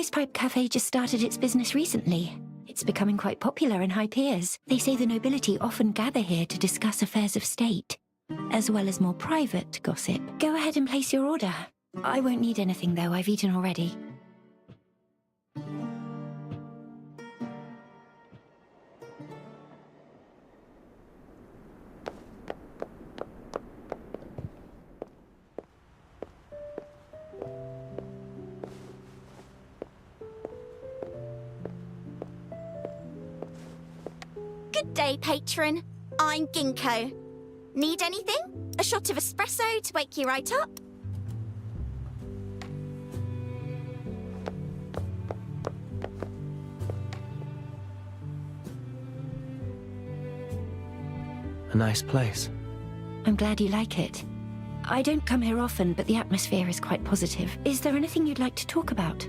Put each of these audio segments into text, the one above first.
Hoisepipe Cafe just started its business recently. It's becoming quite popular in high peers. They say the nobility often gather here to discuss affairs of state, as well as more private gossip. Go ahead and place your order. I won't need anything, though. I've eaten already. Good day, patron. I'm Ginkgo. Need anything? A shot of espresso to wake you right up? A nice place. I'm glad you like it. I don't come here often, but the atmosphere is quite positive. Is there anything you'd like to talk about?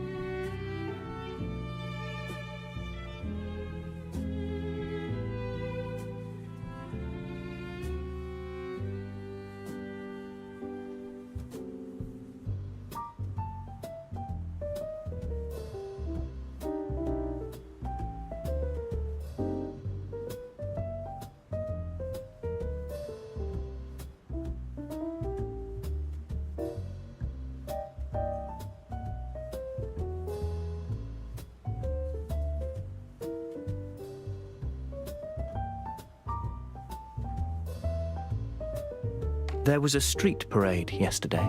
There was a street parade yesterday.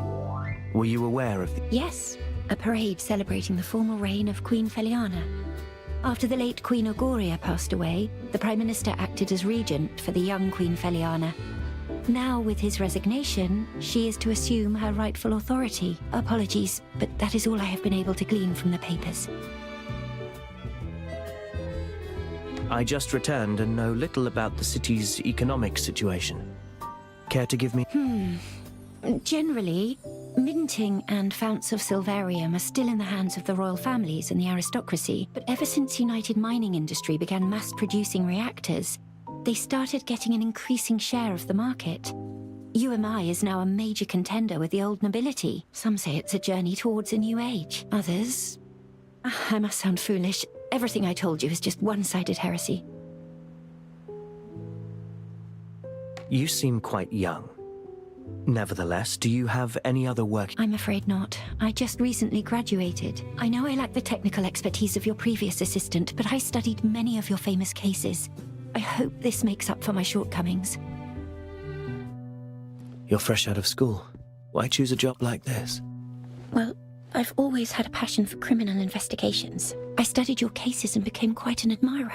Were you aware of the... Yes, a parade celebrating the formal reign of Queen Feliana. After the late Queen Auguria passed away, the Prime Minister acted as regent for the young Queen Feliana. Now, with his resignation, she is to assume her rightful authority. Apologies, but that is all I have been able to glean from the papers. I just returned and know little about the city's economic situation. Care to give me... Generally, minting and founts of silverium are still in the hands of the royal families and the aristocracy, but ever since United Mining Industry began mass-producing reactors, they started getting an increasing share of the market. UMI is now a major contender with the old nobility. Some say it's a journey towards a new age. Others... I must sound foolish. Everything I told you is just one-sided heresy. You seem quite young. Nevertheless, do you have any other work? I'm afraid not. I just recently graduated. I know I lack the technical expertise of your previous assistant, but I studied many of your famous cases. I hope this makes up for my shortcomings. You're fresh out of school. Why choose a job like this? Well, I've always had a passion for criminal investigations. I studied your cases and became quite an admirer.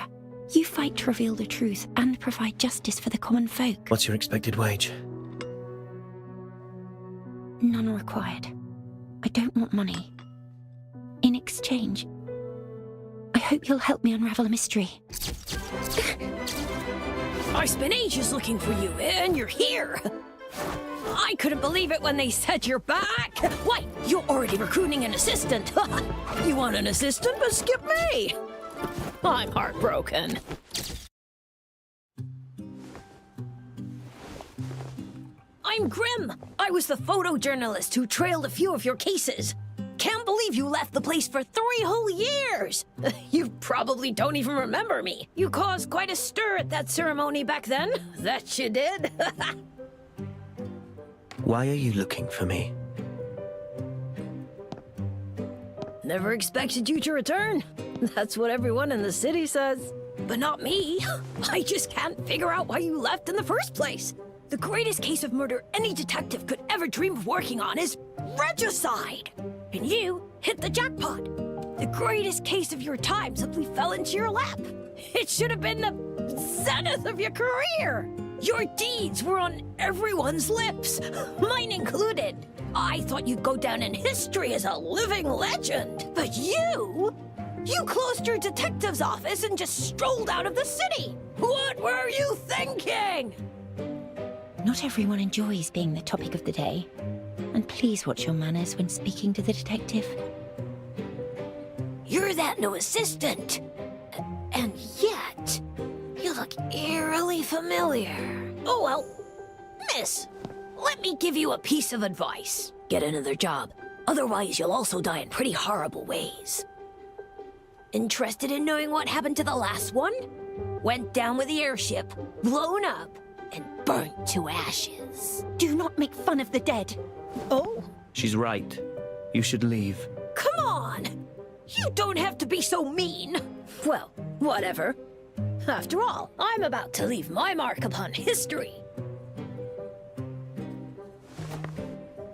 You fight to reveal the truth and provide justice for the common folk. What's your expected wage? None required. I don't want money. In exchange, I hope you'll help me unravel a mystery. I spent ages looking for you, and you're here! I couldn't believe it when they said you're back! Why, you're already recruiting an assistant! You want an assistant, but skip me! I'm heartbroken. I'm Grim. I was the photojournalist who trailed a few of your cases. Can't believe you left the place for 3 whole years. You probably don't even remember me. You caused quite a stir at that ceremony back then. That you did. Why are you looking for me? Never expected you to return. That's what everyone in the city says. But not me. I just can't figure out why you left in the first place. The greatest case of murder any detective could ever dream of working on is regicide. And you hit the jackpot. The greatest case of your time simply fell into your lap. It should have been the zenith of your career. Your deeds were on everyone's lips, mine included. I thought you'd go down in history as a living legend. But you closed your detective's office and just strolled out of the city. What were you thinking? Not everyone enjoys being the topic of the day. And please watch your manners when speaking to the detective. You're that new assistant. And yet, you look eerily familiar. Oh well, miss, let me give you a piece of advice. Get another job. Otherwise, you'll also die in pretty horrible ways. Interested in knowing what happened to the last one? Went down with the airship, blown up, and burnt to ashes. Do not make fun of the dead. Oh? She's right. You should leave. Come on! You don't have to be so mean. Well, whatever. After all, I'm about to leave my mark upon history.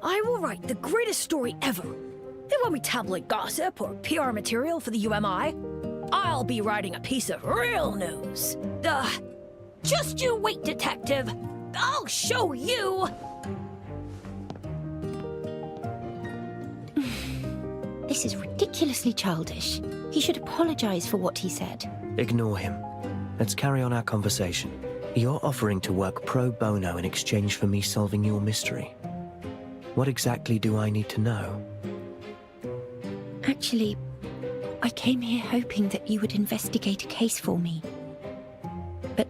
I will write the greatest story ever. It won't be tabloid gossip or PR material for the UMI. I'll be writing a piece of real news. Just you wait, detective. I'll show you. This is ridiculously childish. He should apologize for what he said. Ignore him. Let's carry on our conversation. You're offering to work pro bono in exchange for me solving your mystery. What exactly do I need to know? Actually, I came here hoping that you would investigate a case for me. But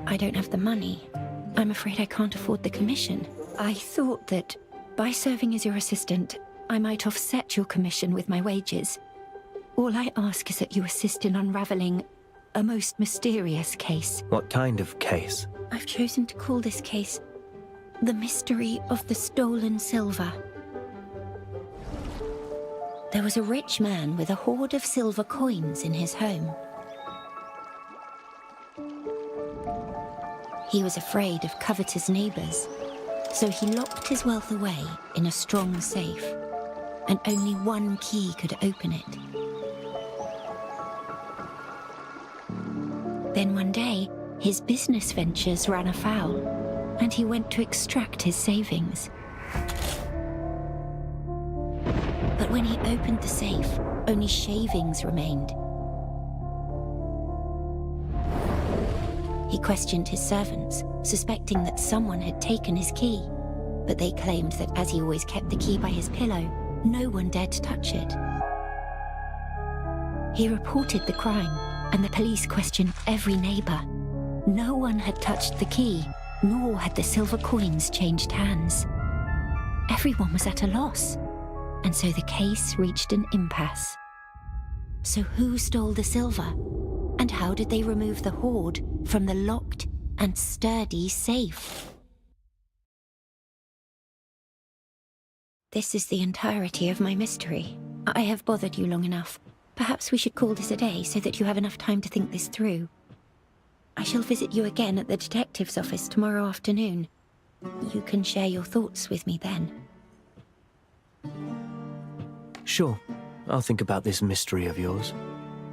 I don't have the money. I'm afraid I can't afford the commission. I thought that by serving as your assistant, I might offset your commission with my wages. All I ask is that you assist in unraveling a most mysterious case. What kind of case? I've chosen to call this case The Mystery of the Stolen Silver. There was a rich man with a hoard of silver coins in his home. He was afraid of covetous neighbors, so he locked his wealth away in a strong safe, and only one key could open it. Then one day, his business ventures ran afoul, and he went to extract his savings. But when he opened the safe, only shavings remained. He questioned his servants, suspecting that someone had taken his key, but they claimed that as he always kept the key by his pillow, no one dared to touch it. He reported the crime, and the police questioned every neighbor. No one had touched the key, nor had the silver coins changed hands. Everyone was at a loss, and so the case reached an impasse. So who stole the silver? And how did they remove the hoard from the locked and sturdy safe? This is the entirety of my mystery. I have bothered you long enough. Perhaps we should call this a day so that you have enough time to think this through. I shall visit you again at the detective's office tomorrow afternoon. You can share your thoughts with me then. Sure. I'll think about this mystery of yours.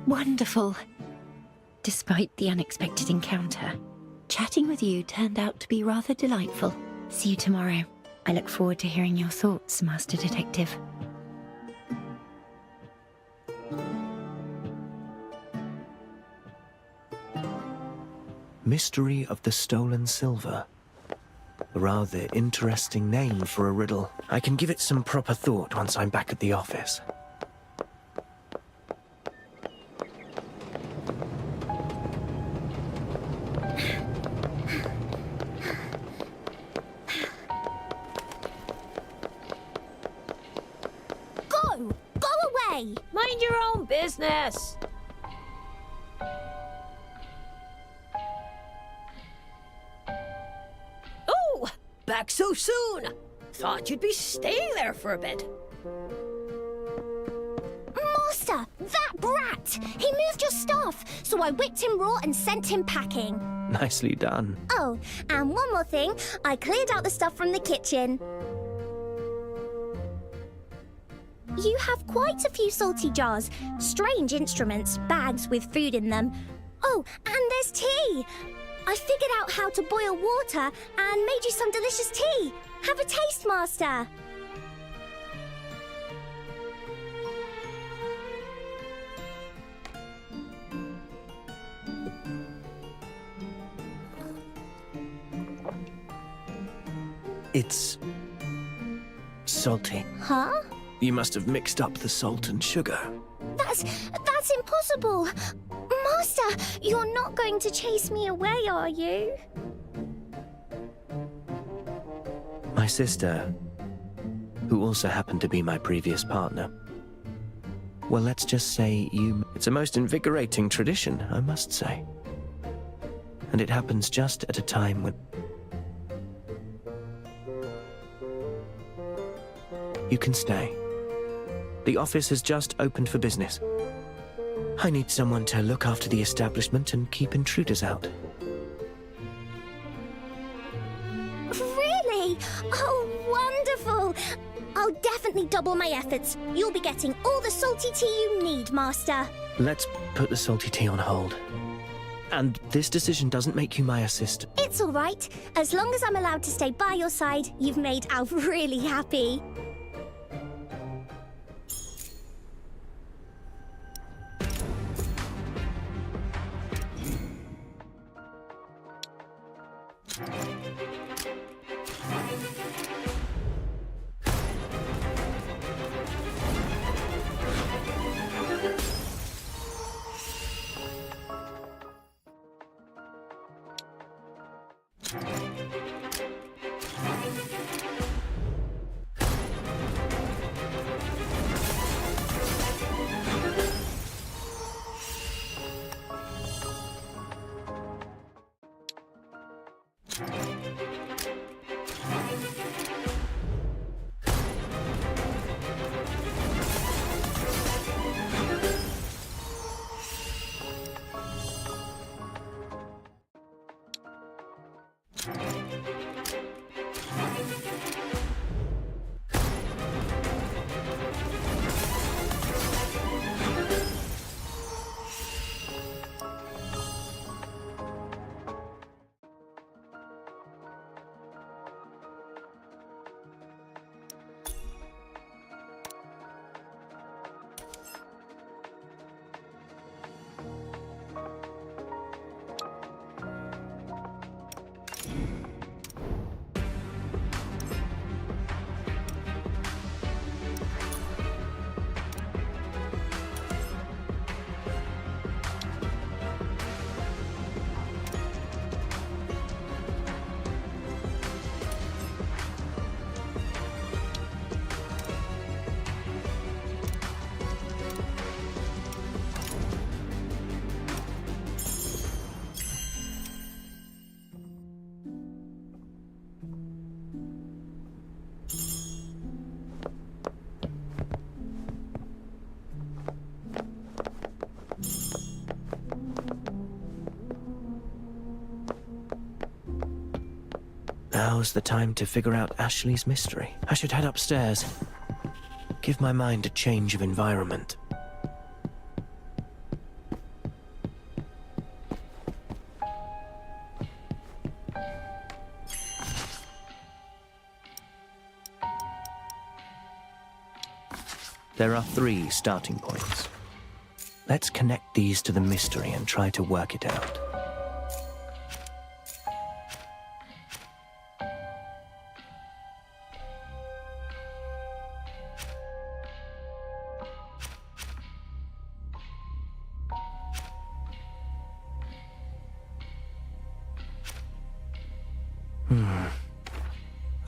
Wonderful. Despite the unexpected encounter, chatting with you turned out to be rather delightful. See you tomorrow. I look forward to hearing your thoughts, Master Detective. Mystery of the Stolen Silver. A rather interesting name for a riddle. I can give it some proper thought once I'm back at the office. Go! Go away! Mind your own business. Oh, back so soon. Thought you'd be staying there for a bit. Master, that brat! He moved your stuff, so I whipped him raw and sent him packing. Nicely done. Oh, and one more thing. I cleared out the stuff from the kitchen. You have quite a few salty jars, strange instruments, bags with food in them. Oh, and there's tea. I figured out how to boil water and made you some delicious tea. Have a taste, Master. It's salty. Huh? You must have mixed up the salt and sugar. That's impossible. Master, you're not going to chase me away, are you? My sister, who also happened to be my previous partner, Well, let's just say you... It's a most invigorating tradition, I must say. And it happens just at a time when... You can stay. The office has just opened for business. I need someone to look after the establishment and keep intruders out. Really? Oh, wonderful! I'll definitely double my efforts. You'll be getting all the salty tea you need, Master. Let's put the salty tea on hold. And this decision doesn't make you my assistant. It's all right. As long as I'm allowed to stay by your side, you've made Alf really happy. Now's the time to figure out Ashley's mystery. I should head upstairs. Give my mind a change of environment. There are 3 starting points. Let's connect these to the mystery and try to work it out.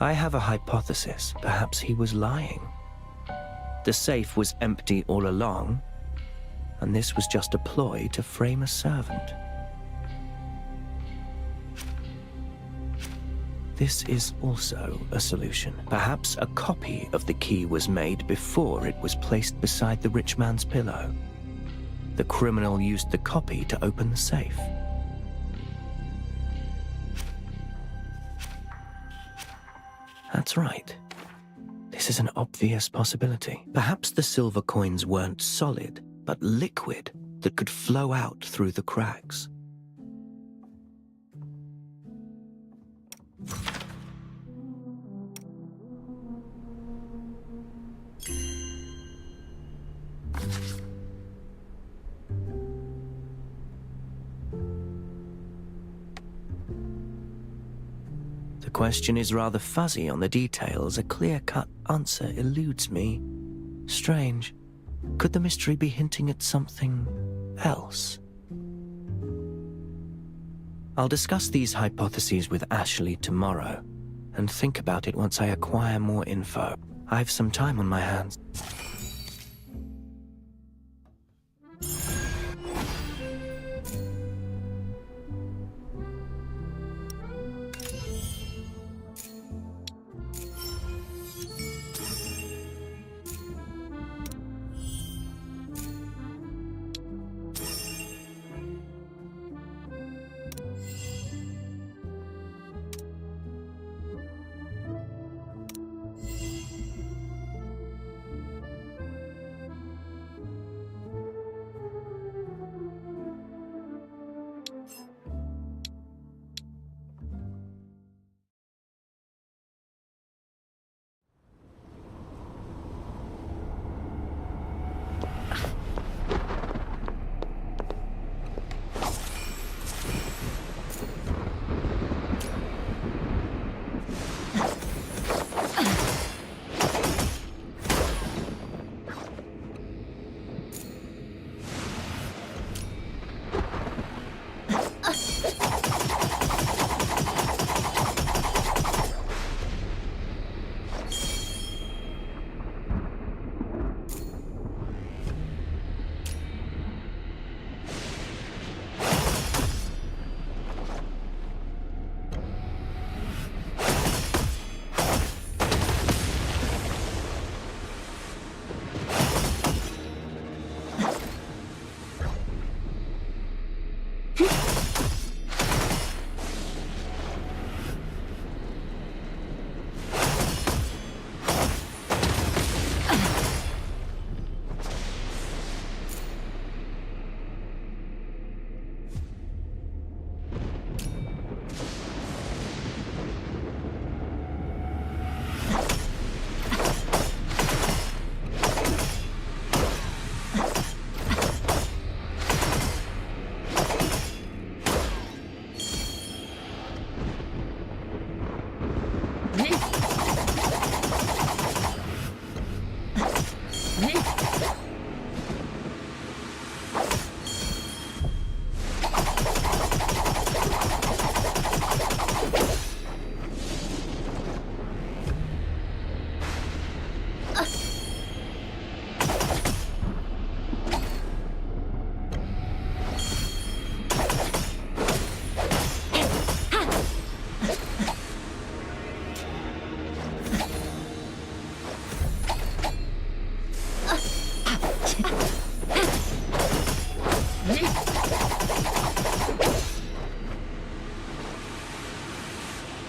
I have a hypothesis. Perhaps he was lying. The safe was empty all along, and this was just a ploy to frame a servant. This is also a solution. Perhaps a copy of the key was made before it was placed beside the rich man's pillow. The criminal used the copy to open the safe. That's right. This is an obvious possibility. Perhaps the silver coins weren't solid, but liquid that could flow out through the cracks. The question is rather fuzzy on the details. A clear-cut answer eludes me. Strange. Could the mystery be hinting at something else? I'll discuss these hypotheses with Ashley tomorrow, and think about it once I acquire more info. I have some time on my hands.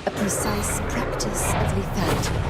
A precise practice of lethality.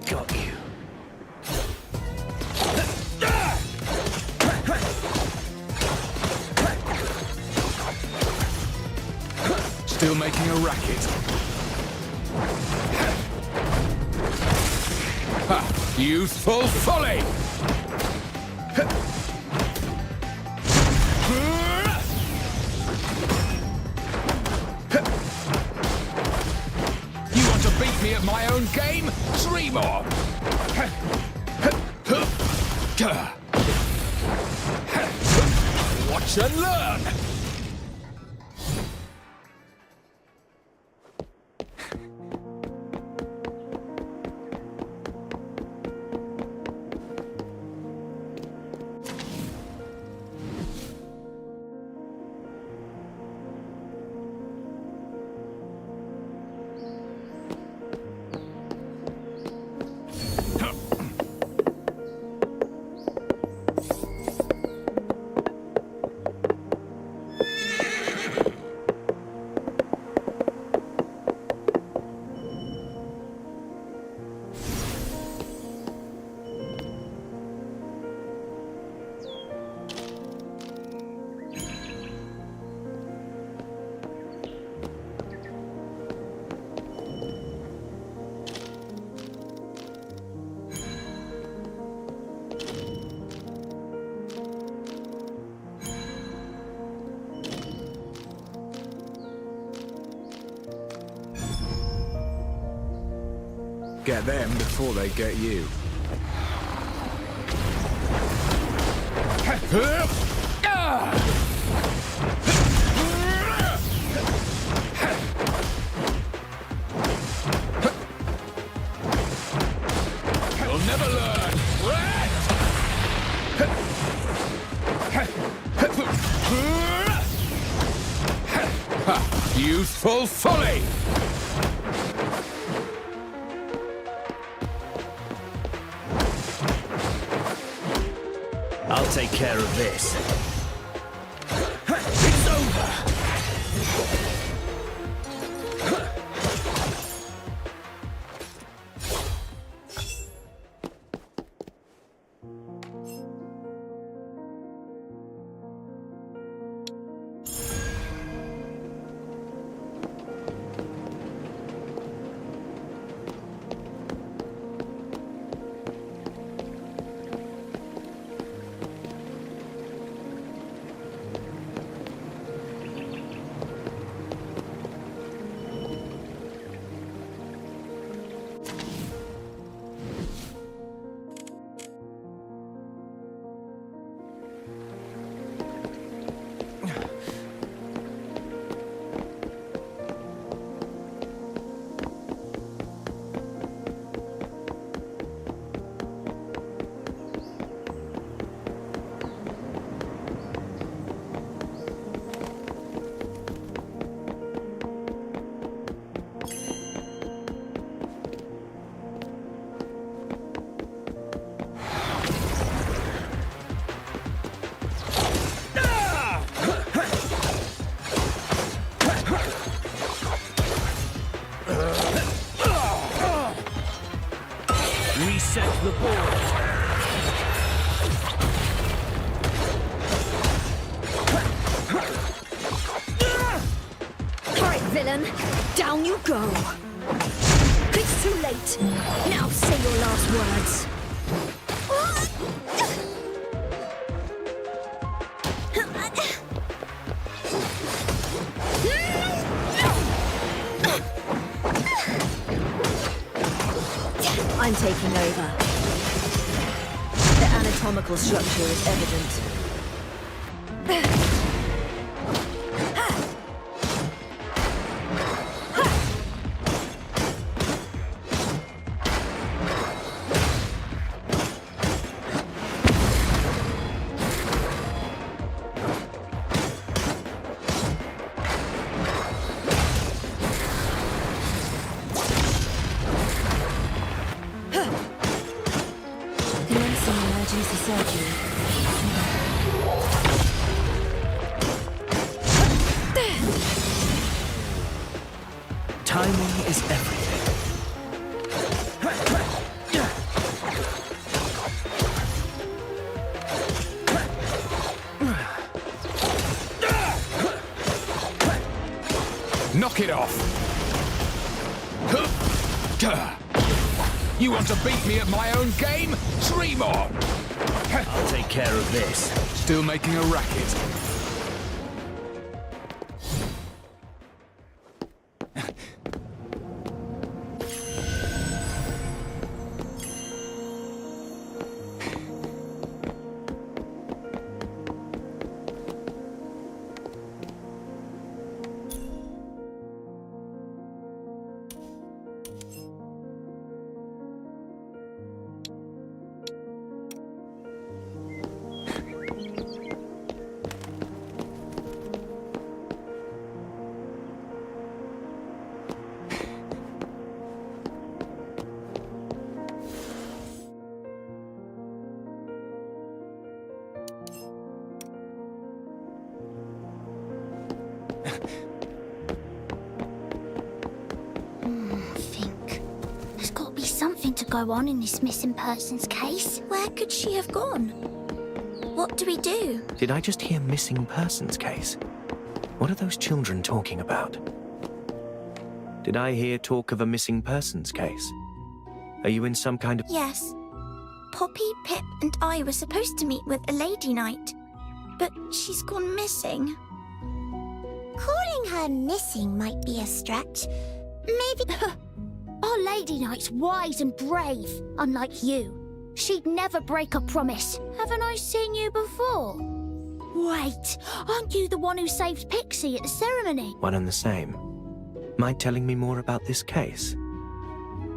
Got you. Still making a racket. Ha! Youthful folly! You want to beat me at my own game? Dream on! Watch and learn! Get them before they get you. You'll never learn. Youthful folly! I'll take care of this. It's over! the board. All right, villain. Down you go. It's too late. Now say your last words. I'm taking over. The anatomical structure is evident. Commencing emergency surgery. Timing is everything. Knock it off! You want to beat me at my own game? Dream on! I'll take care of this. Still making a racket. Think. There's got to be something to go on in this missing persons case. Where could she have gone? What do we do? Did I just hear missing persons case? What are those children talking about? Did I hear talk of a missing persons case? Are you in some kind of... Yes. Poppy, Pip, and I were supposed to meet with a lady knight, but she's gone missing. Calling her missing might be a stretch. Maybe... Our lady knight's wise and brave, unlike you. She'd never break a promise. Haven't I seen you before? Wait, aren't you the one who saved Pixie at the ceremony? One and the same. Mind telling me more about this case?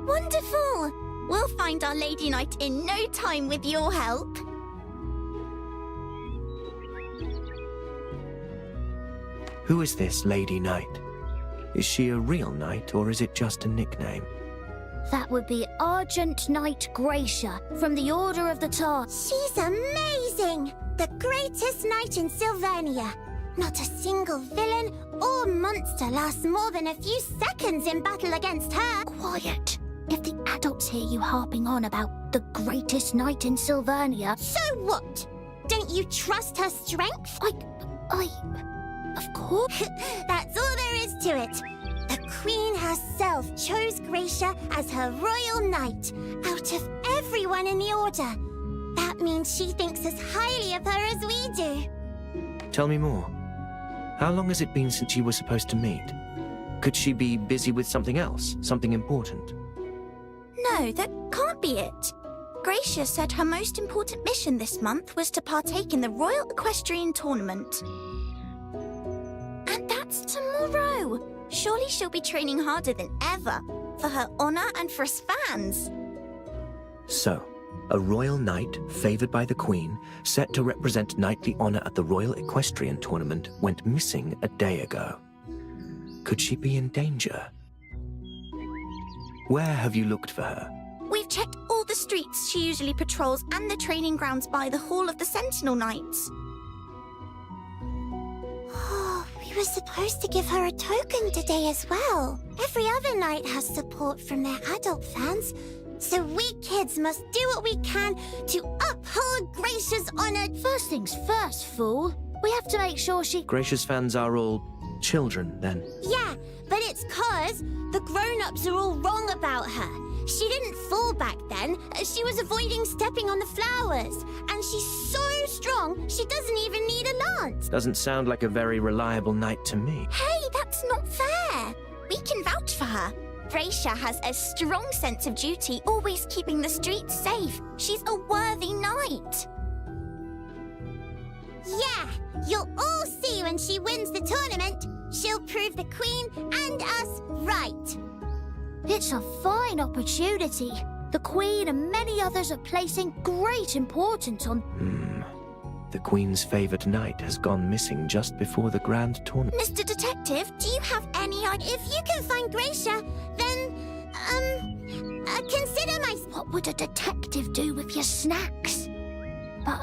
Wonderful! We'll find our lady knight in no time with your help. Who is this Lady Knight? Is she a real knight, or is it just a nickname? That would be Argent Knight Gracia from the Order of the Tar. She's amazing! The greatest knight in Sylvania. Not a single villain or monster lasts more than a few seconds in battle against her. Quiet. If the adults hear you harping on about the greatest knight in Sylvania... So what? Don't you trust her strength? Of course. That's all there is to it. The Queen herself chose Gracia as her royal knight out of everyone in the Order. That means she thinks as highly of her as we do. Tell me more. How long has it been since you were supposed to meet? Could she be busy with something else, something important? No, that can't be it. Gracia said her most important mission this month was to partake in the Royal Equestrian Tournament. And that's tomorrow. Surely she'll be training harder than ever, for her honor and for us fans. So, a royal knight, favored by the Queen, set to represent knightly honor at the Royal Equestrian Tournament, went missing a day ago. Could she be in danger? Where have you looked for her? We've checked all the streets she usually patrols and the training grounds by the Hall of the Sentinel Knights. We were supposed to give her a token today as well. Every other knight has support from their adult fans, So we kids must do what we can to uphold Gracia's honor. First things first, fool. We have to make sure she... Gracious fans are all children, then. Yeah, but it's 'cause the grown-ups are all wrong about her. She didn't fall back then. She was avoiding stepping on the flowers. And she's so strong, she doesn't even need a lance. Doesn't sound like a very reliable knight to me. Hey, that's not fair. We can vouch for her. Gracia has a strong sense of duty, always keeping the streets safe. She's a worthy knight. Yeah, you'll all see when she wins the tournament. She'll prove the Queen and us right. It's a fine opportunity. The Queen and many others are placing great importance on... The Queen's favoured knight has gone missing just before the grand tournament. Mr. Detective, do you have any idea? If you can find Gracia, then, consider my... What would a detective do with your snacks? But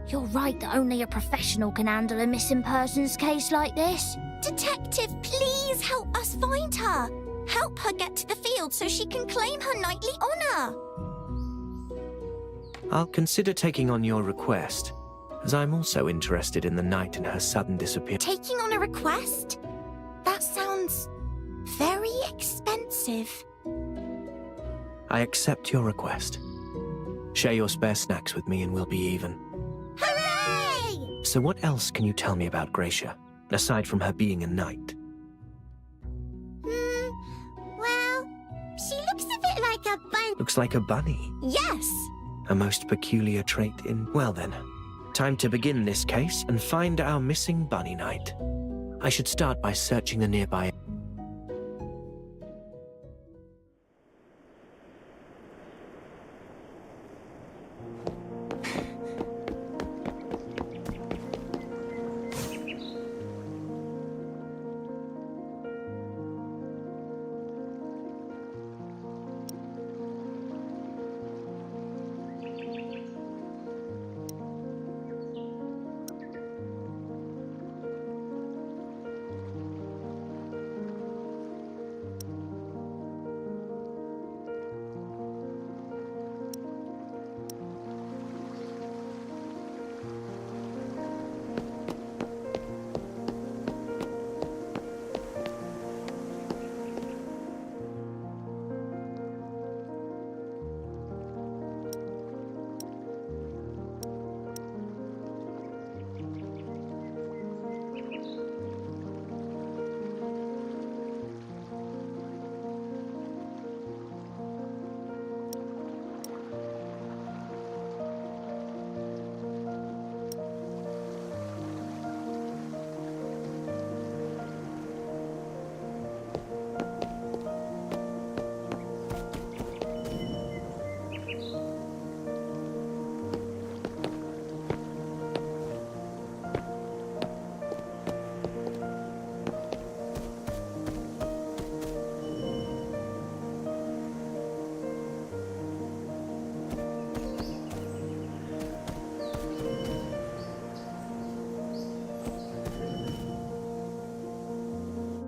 you're right that only a professional can handle a missing persons case like this. Detective, please help us find her. Help her get to the field so she can claim her knightly honor. I'll consider taking on your request, as I'm also interested in the knight and her sudden disappearance. Taking on a request? That sounds very expensive. I accept your request. Share your spare snacks with me and we'll be even. Hooray! So what else can you tell me about Gracia, aside from her being a knight? Well, she looks a bit like a bunny. Looks like a bunny. Yes! A most peculiar trait in... Well then, time to begin this case and find our missing bunny knight. I should start by searching the nearby...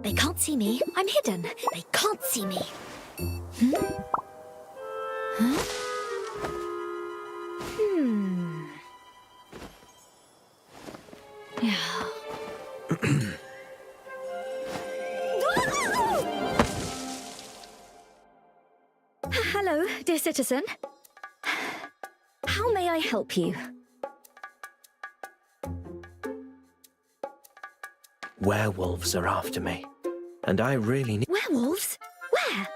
They can't see me. I'm hidden. They can't see me. Hello, dear citizen. How may I help you? Werewolves are after me, and I really need... Werewolves? Where?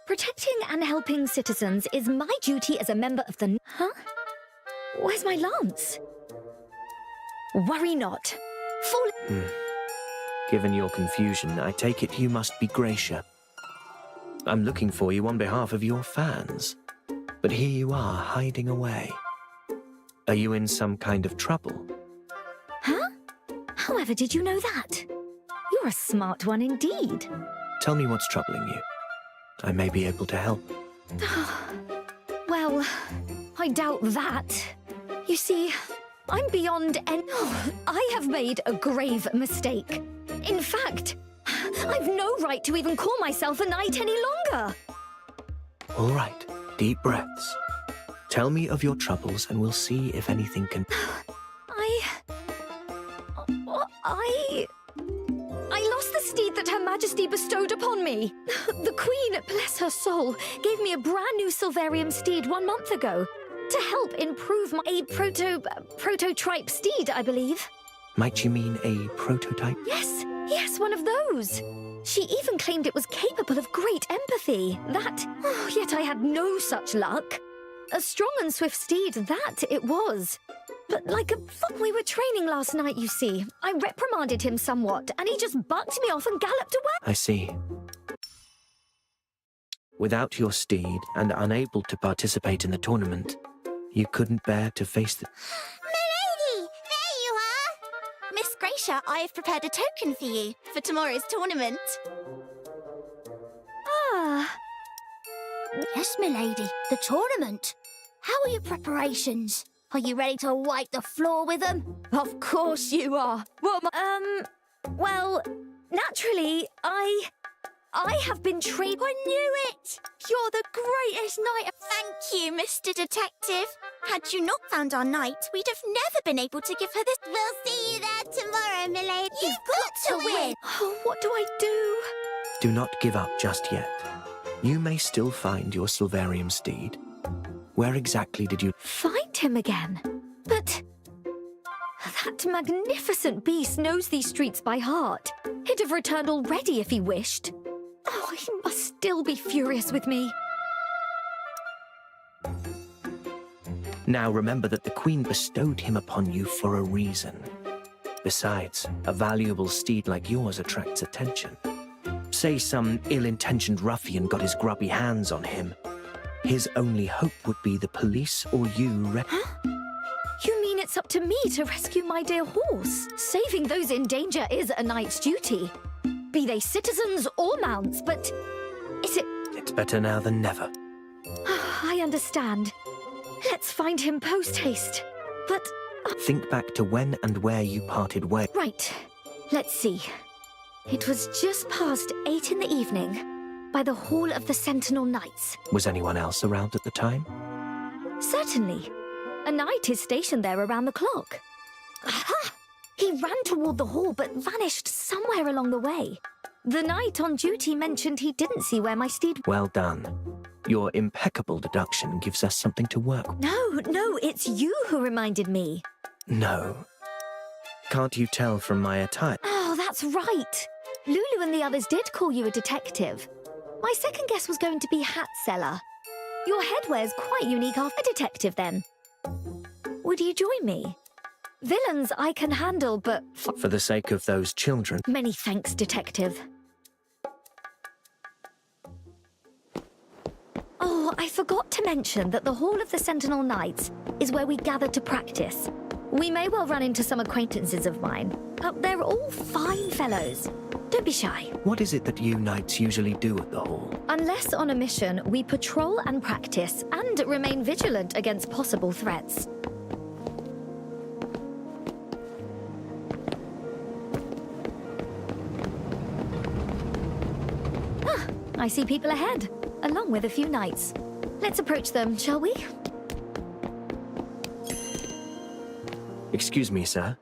Protecting and helping citizens is my duty as a member of the... Huh? Where's my lance? Worry not. Fall... Given your confusion, I take it you must be Gracia. I'm looking for you on behalf of your fans, but here you are hiding away. Are you in some kind of trouble? Huh? However did you know that? You're a smart one indeed. Tell me what's troubling you. I may be able to help. Well, I doubt that. You see, I'm beyond any... I have made a grave mistake. In fact, I've no right to even call myself a knight any longer. All right. Deep breaths. Tell me of your troubles and we'll see if anything can... I lost the steed that Her Majesty bestowed upon me. The Queen, bless her soul, gave me a brand new Silverium steed 1 month ago to help improve my prototype steed, I believe. Might you mean a prototype? Yes, one of those. She even claimed it was capable of great empathy. Yet I had no such luck. A strong and swift steed, that it was. But like we were training last night, you see. I reprimanded him somewhat, and he just bucked me off and galloped away. I see. Without your steed and unable to participate in the tournament, you couldn't bear to face the... Milady! There you are! Miss Gracia, I have prepared a token for you for tomorrow's tournament. Ah. Yes, milady, the tournament. How are your preparations? Are you ready to wipe the floor with them? Of course you are. Well, naturally, I have been trained. I knew it! You're the greatest knight. Thank you, Mr. Detective. Had you not found our knight, we'd have never been able to give her this. We'll see you there tomorrow, milady. You've got to win. Oh, what do I do? Do not give up just yet. You may still find your Silverium steed. Where exactly did you... Find him again? But... that magnificent beast knows these streets by heart. He'd have returned already if he wished. Oh, he must still be furious with me. Now remember that the Queen bestowed him upon you for a reason. Besides, a valuable steed like yours attracts attention. Say some ill-intentioned ruffian got his grubby hands on him. His only hope would be the police or you Huh? You mean it's up to me to rescue my dear horse? Saving those in danger is a knight's duty. Be they citizens or mounts, but is it... It's better now than never. I understand. Let's find him post-haste. But... Think back to when and where you parted ways. Right. Let's see. It was just past 8 in the evening, by the Hall of the Sentinel Knights. Was anyone else around at the time? Certainly. A knight is stationed there around the clock. Aha! He ran toward the hall but vanished somewhere along the way. The knight on duty mentioned he didn't see where my steed... Well done. Your impeccable deduction gives us something to work with. No, it's you who reminded me. No. Can't you tell from my attire? Oh, that's right. Lulu and the others did call you a detective. My second guess was going to be hat seller. Your headwear's quite unique after a detective, then. Would you join me? Villains I can handle, but... For the sake of those children. Many thanks, detective. Oh, I forgot to mention that the Hall of the Sentinel Knights is where we gather to practice. We may well run into some acquaintances of mine. They're all fine fellows. Don't be shy. What is it that you knights usually do at the hall? Unless on a mission, we patrol and practice and remain vigilant against possible threats. I see people ahead, along with a few knights. Let's approach them, shall we? Excuse me, sir.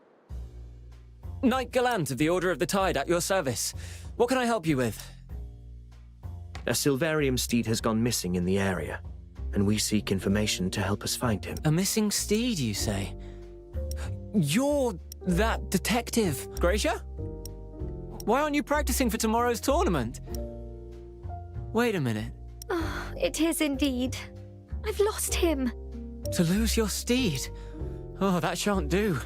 Knight Gallant of the Order of the Tide at your service. What can I help you with? A Silverium steed has gone missing in the area, and we seek information to help us find him. A missing steed, you say? You're that detective, Gracia? Why aren't you practicing for tomorrow's tournament? Wait a minute. Oh, it is indeed. I've lost him. To lose your steed? Oh, that shan't do.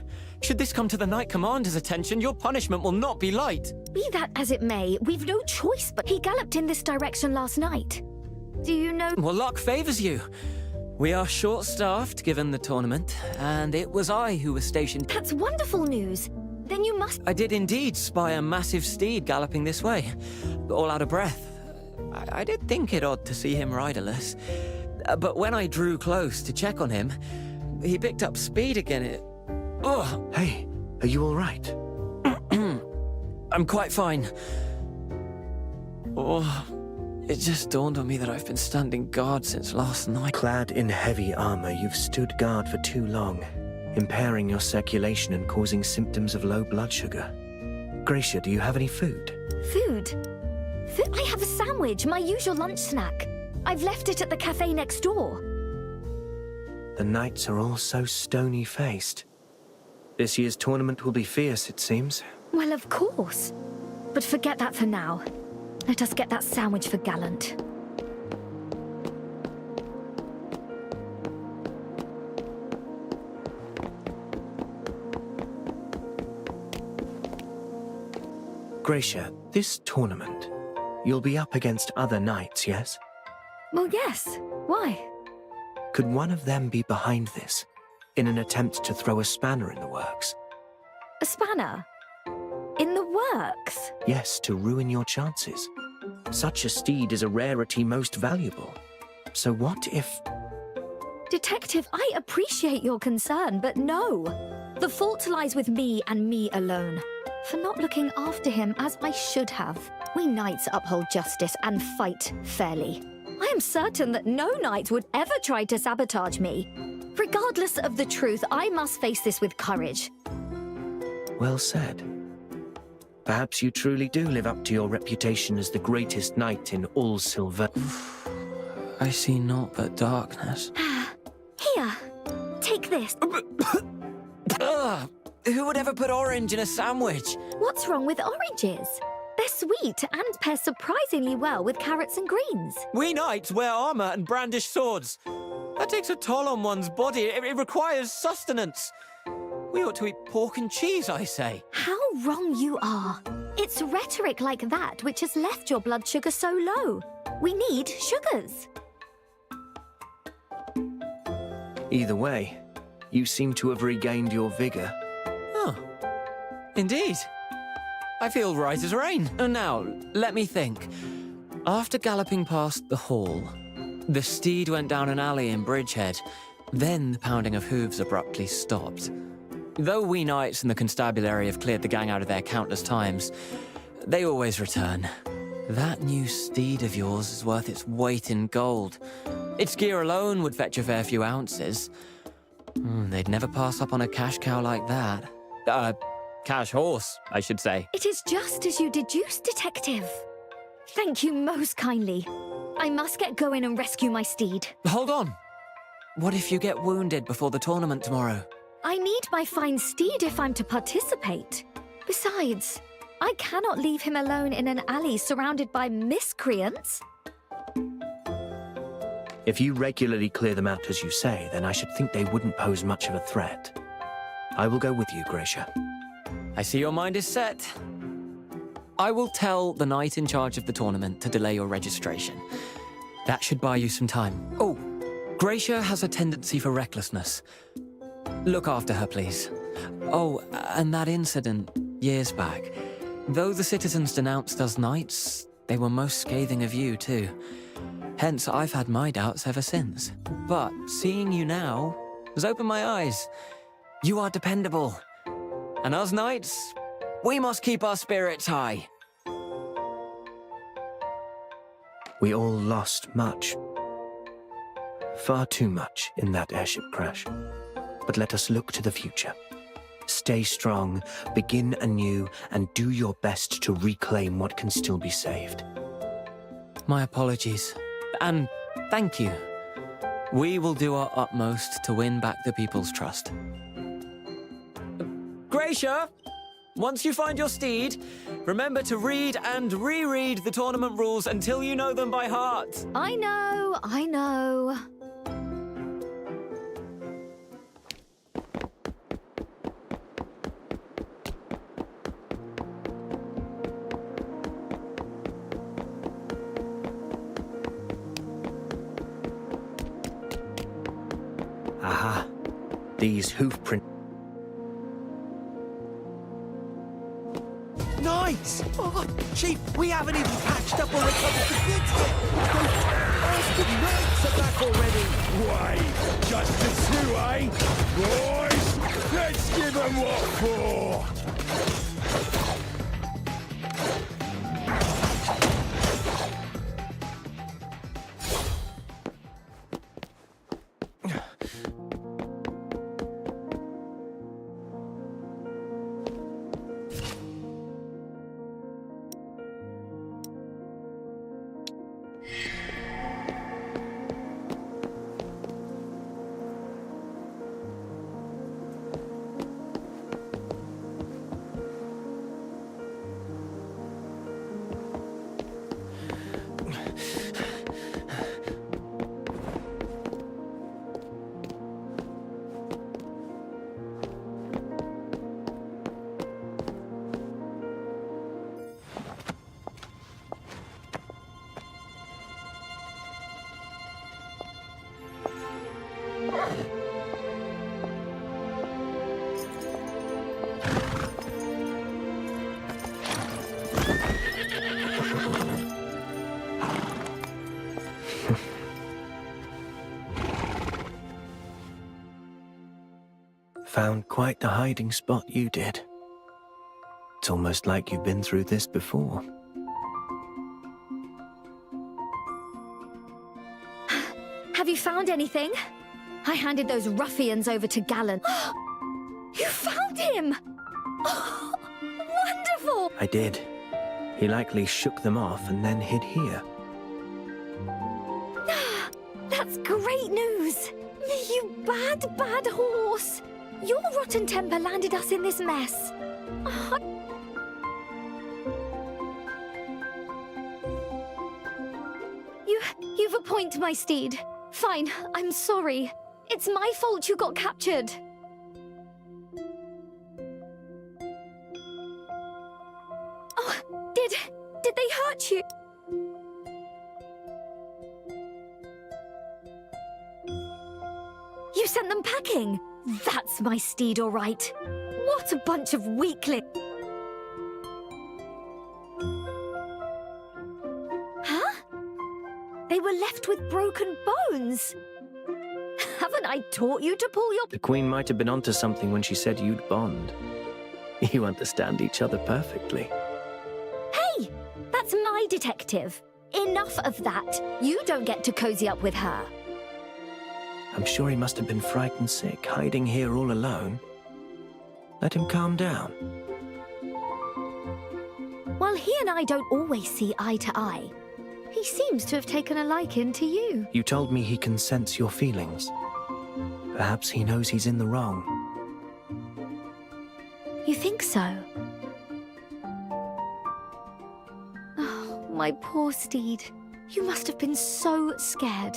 Should this come to the Knight Commander's attention, your punishment will not be light. Be that as it may, we've no choice but he galloped in this direction last night. Do you know... Well, luck favors you. We are short-staffed, given the tournament, and it was I who was stationed... That's wonderful news. Then you must... I did indeed spy a massive steed galloping this way, all out of breath. I did think it odd to see him riderless, but when I drew close to check on him, he picked up speed again. Oh! Hey, are you all right? I'm quite fine. Oh, It just dawned on me that I've been standing guard since last night. Clad in heavy armor, you've stood guard for too long, impairing your circulation and causing symptoms of low blood sugar. Gracia, do you have any food? Food? Food? I have a sandwich, my usual lunch snack. I've left it at the cafe next door. The knights are all so stony-faced. This year's tournament will be fierce, it seems. Well, of course. But forget that for now. Let us get that sandwich for Gallant. Gracia, this tournament, you'll be up against other knights, yes? Well, yes. Why? Could one of them be behind this, in an attempt to throw a spanner in the works? A spanner? In the works? Yes, to ruin your chances. Such a steed is a rarity most valuable. So what if... Detective, I appreciate your concern, but no. The fault lies with me and me alone, for not looking after him as I should have. We knights uphold justice and fight fairly. I am certain that no knight would ever try to sabotage me. Regardless of the truth, I must face this with courage. Well said. Perhaps you truly do live up to your reputation as the greatest knight in all Silver. I see naught but darkness. Here, take this. Ugh, who would ever put orange in a sandwich? What's wrong with oranges? They're sweet and pair surprisingly well with carrots and greens. We knights wear armor and brandish swords. That takes a toll on one's body. It requires sustenance. We ought to eat pork and cheese, I say. How wrong you are. It's rhetoric like that which has left your blood sugar so low. We need sugars. Either way, you seem to have regained your vigor. Oh, indeed. I feel right as rain. And now, let me think. After galloping past the hall, the steed went down an alley in Bridgehead. Then the pounding of hooves abruptly stopped. Though we knights in the constabulary have cleared the gang out of there countless times, they always return. That new steed of yours is worth its weight in gold. Its gear alone would fetch a fair few ounces. They'd never pass up on a cash cow like that. Cash horse, I should say. It is just as you deduced, Detective. Thank you most kindly. I must get going and rescue my steed. Hold on. What if you get wounded before the tournament tomorrow? I need my fine steed if I'm to participate. Besides, I cannot leave him alone in an alley surrounded by miscreants. If you regularly clear them out as you say, then I should think they wouldn't pose much of a threat. I will go with you, Gracia. I see your mind is set. I will tell the knight in charge of the tournament to delay your registration. That should buy you some time. Oh, Gracia has a tendency for recklessness. Look after her, please. Oh, and that incident years back. Though the citizens denounced us knights, they were most scathing of you, too. Hence, I've had my doubts ever since. But seeing you now has opened my eyes. You are dependable. And us knights, we must keep our spirits high. We all lost much. Far too much in that airship crash. But let us look to the future. Stay strong, begin anew, and do your best to reclaim what can still be saved. My apologies. And thank you. We will do our utmost to win back the people's trust. Gracia, once you find your steed, remember to read and reread the tournament rules until you know them by heart. I know, I know. Aha. These hoof prints. Knights! Oh, Chief, we haven't even patched up or recovered the goods yet! Those bastard knights are back already! Why, just to sue, eh? Boys, let's give them what for! Found quite the hiding spot you did. It's almost like you've been through this before. Have you found anything? I handed those ruffians over to Gallen. You found him! Oh, wonderful! I did. He likely shook them off and then hid here. That's great news! You bad, bad horse! Your rotten temper landed us in this mess. You've a point, my steed. Fine, I'm sorry. It's my fault you got captured. Oh, did they hurt you? You sent them packing. That's my steed, all right. What a bunch of weaklings. Huh? They were left with broken bones. Haven't I taught you to pull your... The Queen might have been onto something when she said you'd bond. You understand each other perfectly. Hey, that's my detective. Enough of that. You don't get to cozy up with her. I'm sure he must have been frightened sick, hiding here all alone. Let him calm down. While he and I don't always see eye to eye, he seems to have taken a liking to you. You told me he can sense your feelings. Perhaps he knows he's in the wrong. You think so? Oh, my poor steed. You must have been so scared.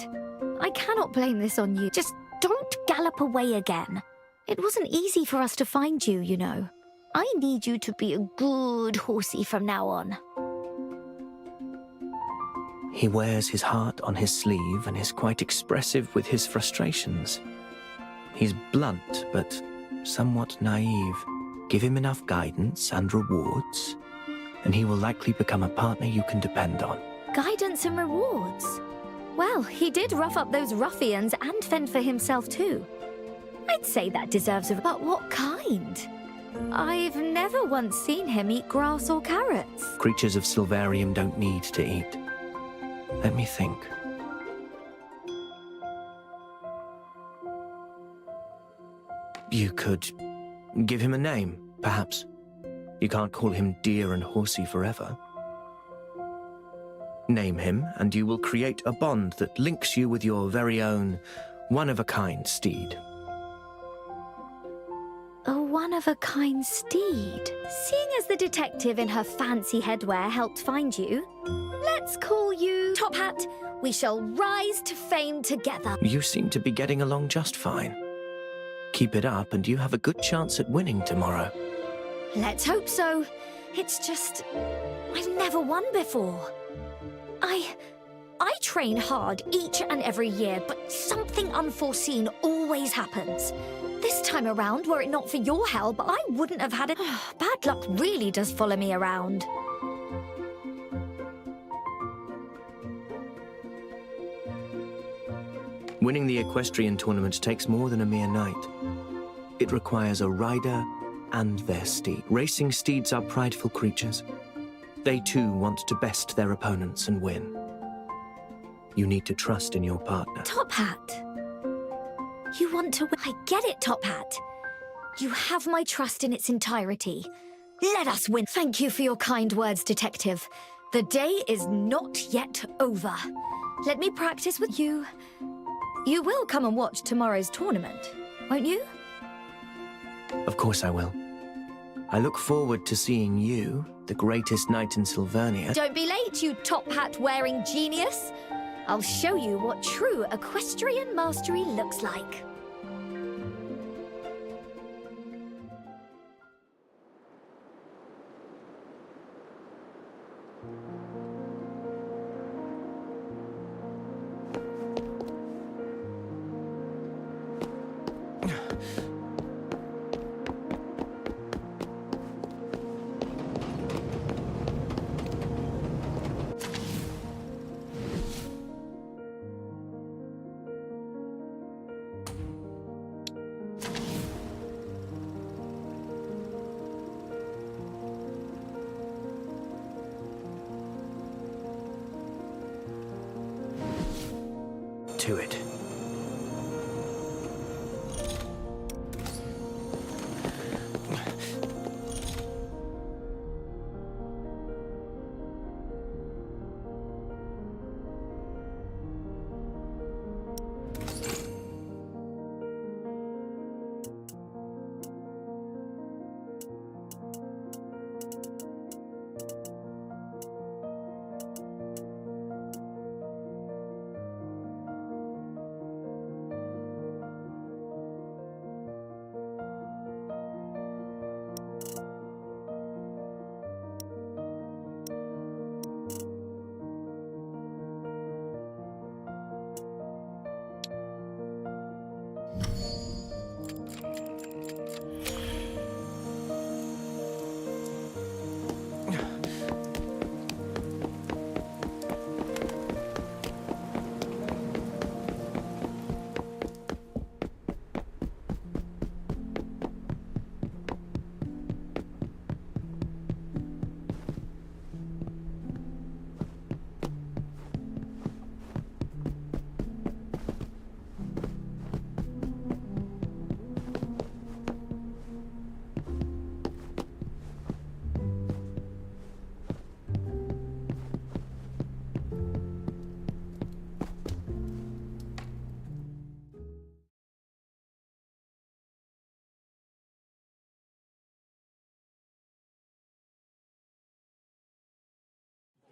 I cannot blame this on you. Just don't gallop away again. It wasn't easy for us to find you, you know. I need you to be a good horsey from now on. He wears his heart on his sleeve and is quite expressive with his frustrations. He's blunt, but somewhat naive. Give him enough guidance and rewards, and he will likely become a partner you can depend on. Guidance and rewards? Well, he did rough up those ruffians and fend for himself too. I'd say that deserves a... But what kind? I've never once seen him eat grass or carrots. Creatures of Silverium don't need to eat. Let me think. You could give him a name, perhaps. You can't call him dear and horsey forever. Name him, and you will create a bond that links you with your very own one-of-a-kind steed. A one-of-a-kind steed? Seeing as the detective in her fancy headwear helped find you, let's call you Top Hat. We shall rise to fame together. You seem to be getting along just fine. Keep it up, and you have a good chance at winning tomorrow. Let's hope so. It's just... I've never won before. I train hard each and every year, but something unforeseen always happens. This time around, were it not for your help, I wouldn't have had it. Bad luck really does follow me around. Winning the equestrian tournament takes more than a mere night. It requires a rider and their steed. Racing steeds are prideful creatures. They too want to best their opponents and win. You need to trust in your partner. Top Hat. You want to win. I get it, Top Hat. You have my trust in its entirety. Let us win. Thank you for your kind words, Detective. The day is not yet over. Let me practice with you. You will come and watch tomorrow's tournament, won't you? Of course I will. I look forward to seeing you, the greatest knight in Silvernia. Don't be late, you top hat-wearing genius. I'll show you what true equestrian mastery looks like.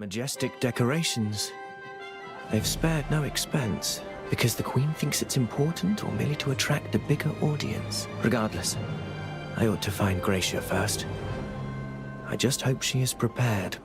Majestic decorations. They've spared no expense, because the Queen thinks it's important or merely to attract a bigger audience. Regardless, I ought to find Gracia first. I just hope she is prepared.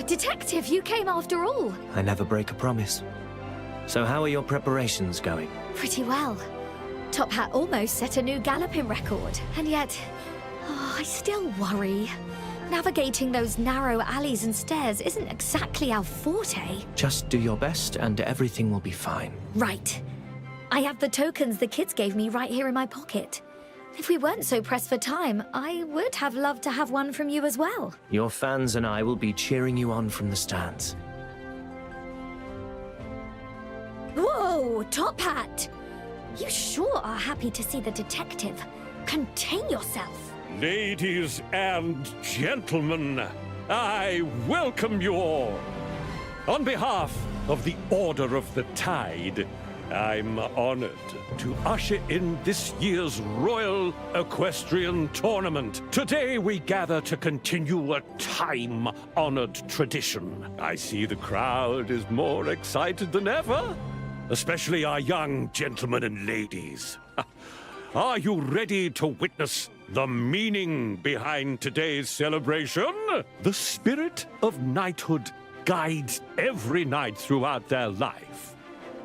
Detective, you came after all. I never break a promise. So how are your preparations going? Pretty well. Top Hat almost set a new galloping record, and yet, I still worry. Navigating those narrow alleys and stairs isn't exactly our forte. Just do your best and everything will be fine. Right. I have the tokens the kids gave me right here in my pocket. If we weren't so pressed for time, I would have loved to have one from you as well. Your fans and I will be cheering you on from the stands. Whoa, Top Hat! You sure are happy to see the detective. Contain yourself. Ladies and gentlemen, I welcome you all. On behalf of the Order of the Tide, I'm honored to usher in this year's Royal Equestrian Tournament. Today we gather to continue a time-honored tradition. I see the crowd is more excited than ever, especially our young gentlemen and ladies. Are you ready to witness the meaning behind today's celebration? The spirit of knighthood guides every knight throughout their life.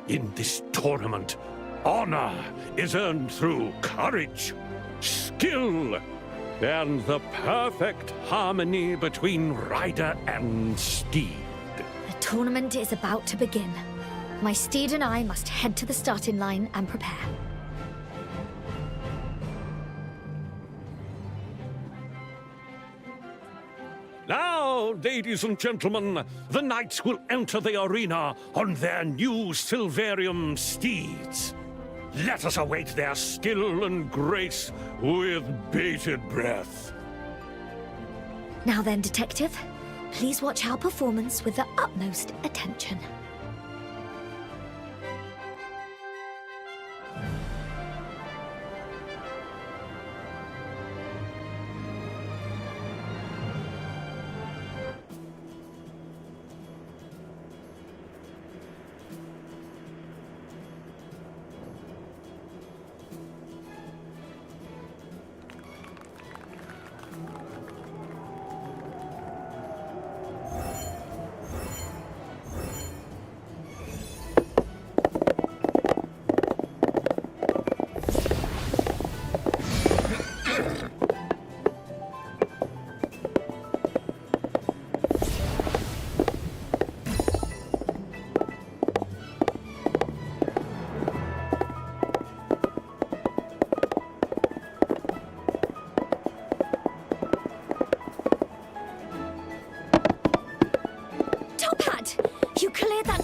In this tournament, honor is earned through courage, skill, and the perfect harmony between rider and steed. The tournament is about to begin. My steed and I must head to the starting line and prepare. Now, ladies and gentlemen, the knights will enter the arena on their new Silverium steeds. Let us await their skill and grace with bated breath. Now then, Detective, please watch our performance with the utmost attention.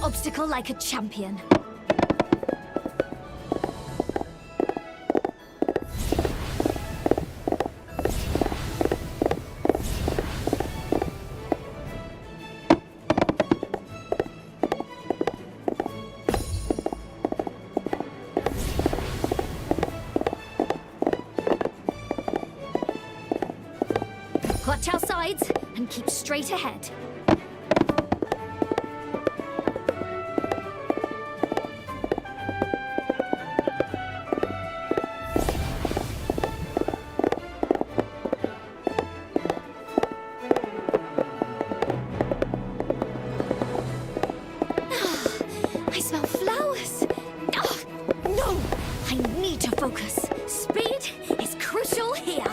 Obstacle like a champion. Watch our sides and keep straight ahead. Focus. Speed is crucial here.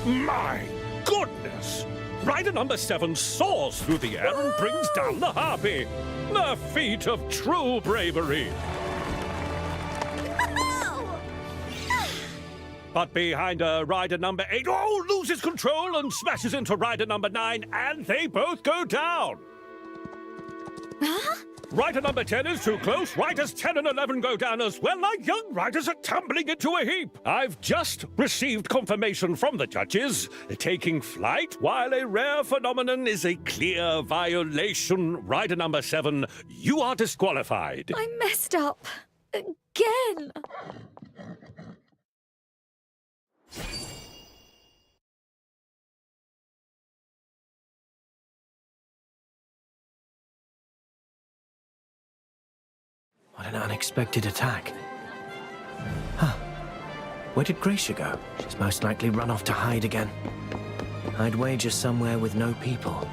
My goodness! Rider number 7 soars through the air and brings down the harpy. A feat of true bravery. But behind her, rider number 8, loses control and smashes into rider number 9, and they both go down. Huh? Rider number 10 is too close. Riders 10 and 11 go down as well. Our young riders are tumbling into a heap. I've just received confirmation from the judges. Taking flight while a rare phenomenon is a clear violation. Rider number 7, you are disqualified. I messed up. Again. What an unexpected attack. Huh. Where did Gracia go? She's most likely run off to hide again. I'd wager somewhere with no people.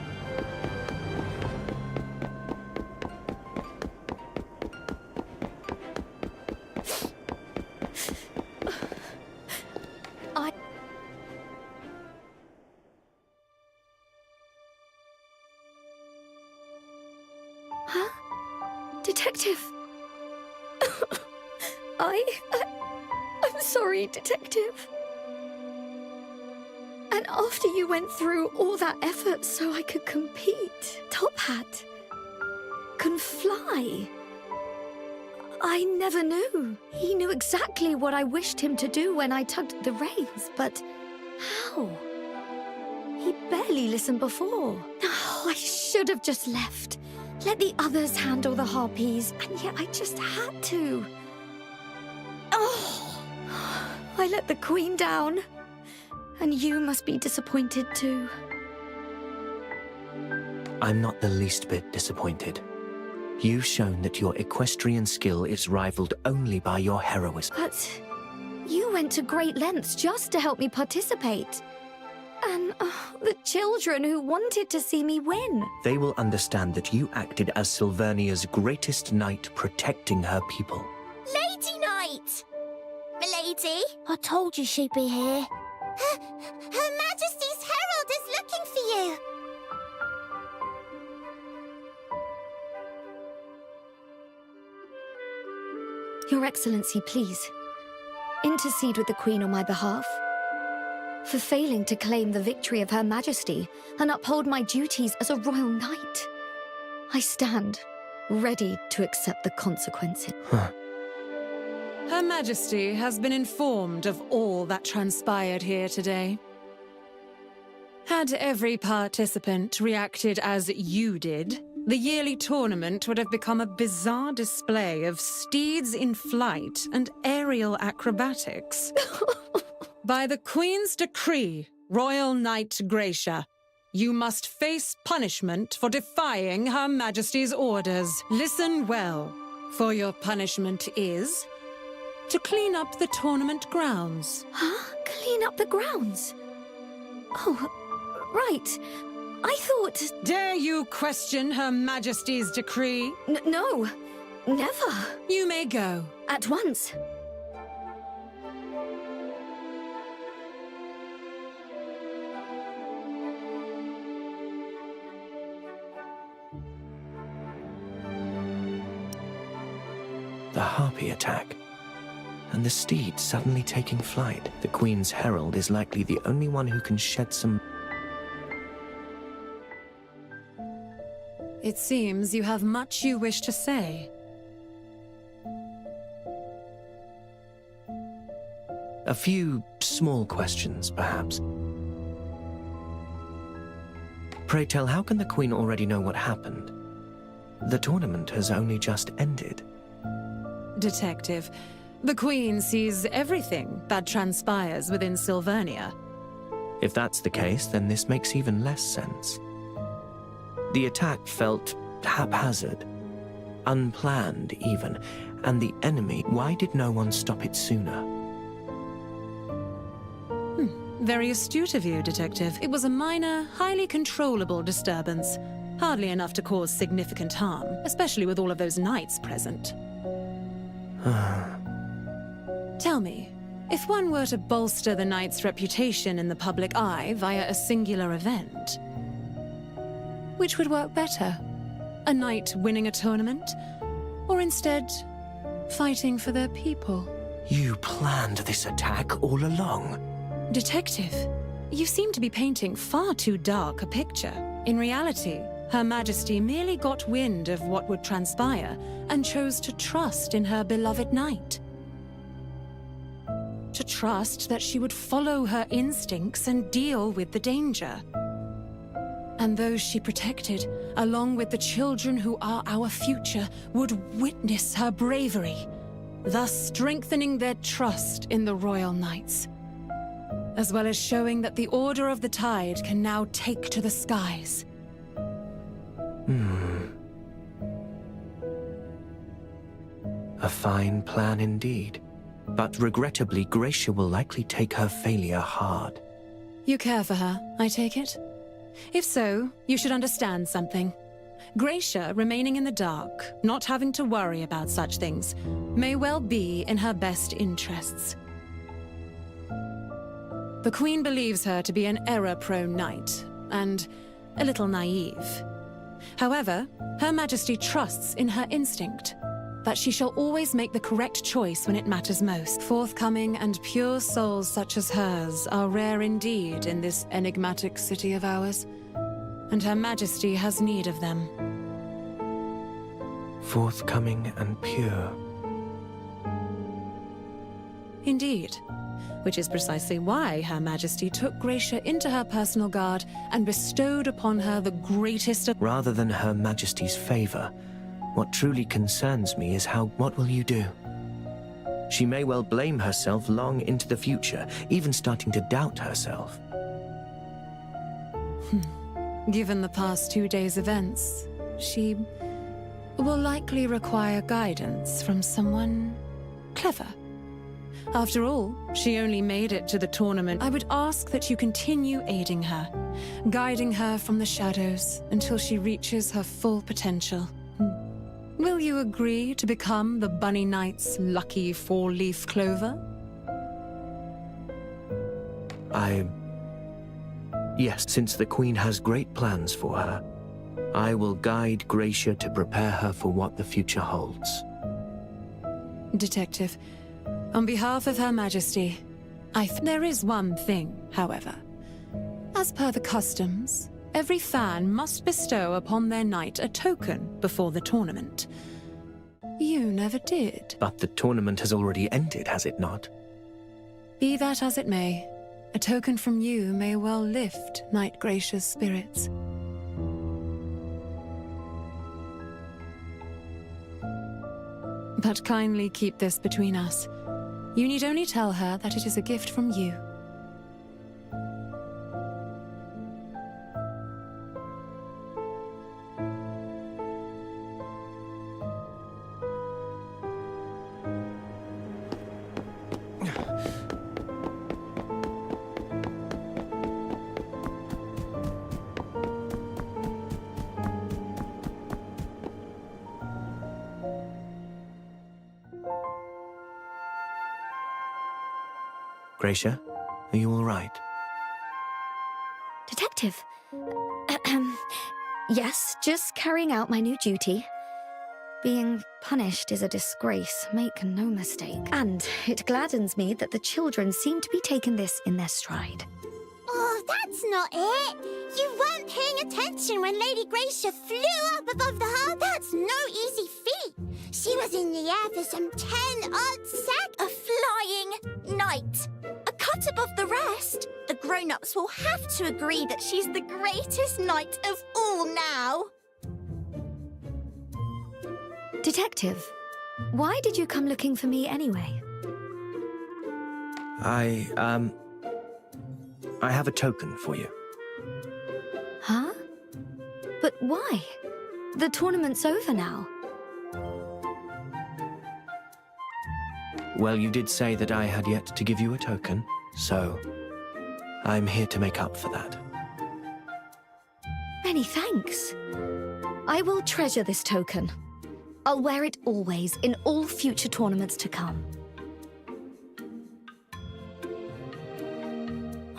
Huh? Detective. I'm sorry, Detective. And after you went through all that effort so I could compete, Top Hat can fly. I never knew. He knew exactly what I wished him to do when I tugged at the reins, but how? He barely listened before. Oh, I should have just left. Let the others handle the harpies, and yet I just had to. Oh, I let the Queen down. And you must be disappointed too. I'm not the least bit disappointed. You've shown that your equestrian skill is rivaled only by your heroism. But you went to great lengths just to help me participate. And the children who wanted to see me win. They will understand that you acted as Silvernia's greatest knight protecting her people. Lady Knight! Milady? I told you she'd be here. Her Majesty's Herald is looking for you. Your Excellency, please, intercede with the Queen on my behalf. For failing to claim the victory of Her Majesty and uphold my duties as a royal knight. I stand ready to accept the consequences. Her Majesty has been informed of all that transpired here today. Had every participant reacted as you did, the yearly tournament would have become a bizarre display of steeds in flight and aerial acrobatics. By the Queen's decree, Royal Knight Gracia, you must face punishment for defying Her Majesty's orders. Listen well, for your punishment is to clean up the tournament grounds. Huh? Clean up the grounds? Oh, right. I thought... Dare you question Her Majesty's decree? No, never. You may go. At once. The harpy attack. And the steed suddenly taking flight. The Queen's Herald is likely the only one who can shed some... It seems you have much you wish to say. A few small questions, perhaps. Pray tell, how can the Queen already know what happened? The tournament has only just ended. Detective, the Queen sees everything that transpires within Silvernia. If that's the case, then this makes even less sense. The attack felt haphazard, unplanned even, and the enemy, why did no one stop it sooner? Very astute of you, Detective. It was a minor, highly controllable disturbance. Hardly enough to cause significant harm, especially with all of those knights present. Tell me, If one were to bolster the knight's reputation in the public eye via a singular event, which would work better? A knight winning a tournament? Or instead, fighting for their people? You planned this attack all along. Detective, you seem to be painting far too dark a picture. In reality, Her Majesty merely got wind of what would transpire and chose to trust in her beloved knight. To trust that she would follow her instincts and deal with the danger. And those she protected, along with the children who are our future, would witness her bravery, thus strengthening their trust in the Royal Knights, as well as showing that the Order of the Tide can now take to the skies. A fine plan indeed. But regrettably, Gracia will likely take her failure hard. You care for her, I take it? If so, you should understand something. Gracia remaining in the dark, not having to worry about such things, may well be in her best interests. The Queen believes her to be an error-prone knight, and a little naive. However, Her Majesty trusts in her instinct, that she shall always make the correct choice when it matters most. Forthcoming and pure souls such as hers are rare indeed in this enigmatic city of ours, and Her Majesty has need of them. Forthcoming and pure. Indeed, which is precisely why Her Majesty took Gracia into her personal guard and bestowed upon her the greatest of— Rather than Her Majesty's favor, what truly concerns me is what will you do? She may well blame herself long into the future, even starting to doubt herself. Given the past 2 days' events, she will likely require guidance from someone clever. After all, she only made it to the tournament. I would ask that you continue aiding her, guiding her from the shadows until she reaches her full potential. Will you agree to become the Bunny Knight's lucky four-leaf clover? Yes, since the Queen has great plans for her, I will guide Gracia to prepare her for what the future holds. Detective, on behalf of Her Majesty, there is one thing, however. As per the customs, every fan must bestow upon their knight a token before the tournament. You never did. But the tournament has already ended, has it not? Be that as it may, a token from you may well lift Knight Gracia's spirits. But kindly keep this between us. You need only tell her that it is a gift from you. Gracia, are you all right? Detective. Yes, just carrying out my new duty. Being punished is a disgrace, make no mistake. And it gladdens me that the children seem to be taking this in their stride. Oh, that's not it. You weren't paying attention when Lady Gracia flew up above the heart. That's no easy feat. She was in the air for some 10-odd sec. A flying knight. A cut above the rest. The grown-ups will have to agree that she's the greatest knight of all now. Detective, why did you come looking for me anyway? I have a token for you. Huh? But why? The tournament's over now. Well, you did say that I had yet to give you a token, so I'm here to make up for that. Many thanks. I will treasure this token. I'll wear it always in all future tournaments to come.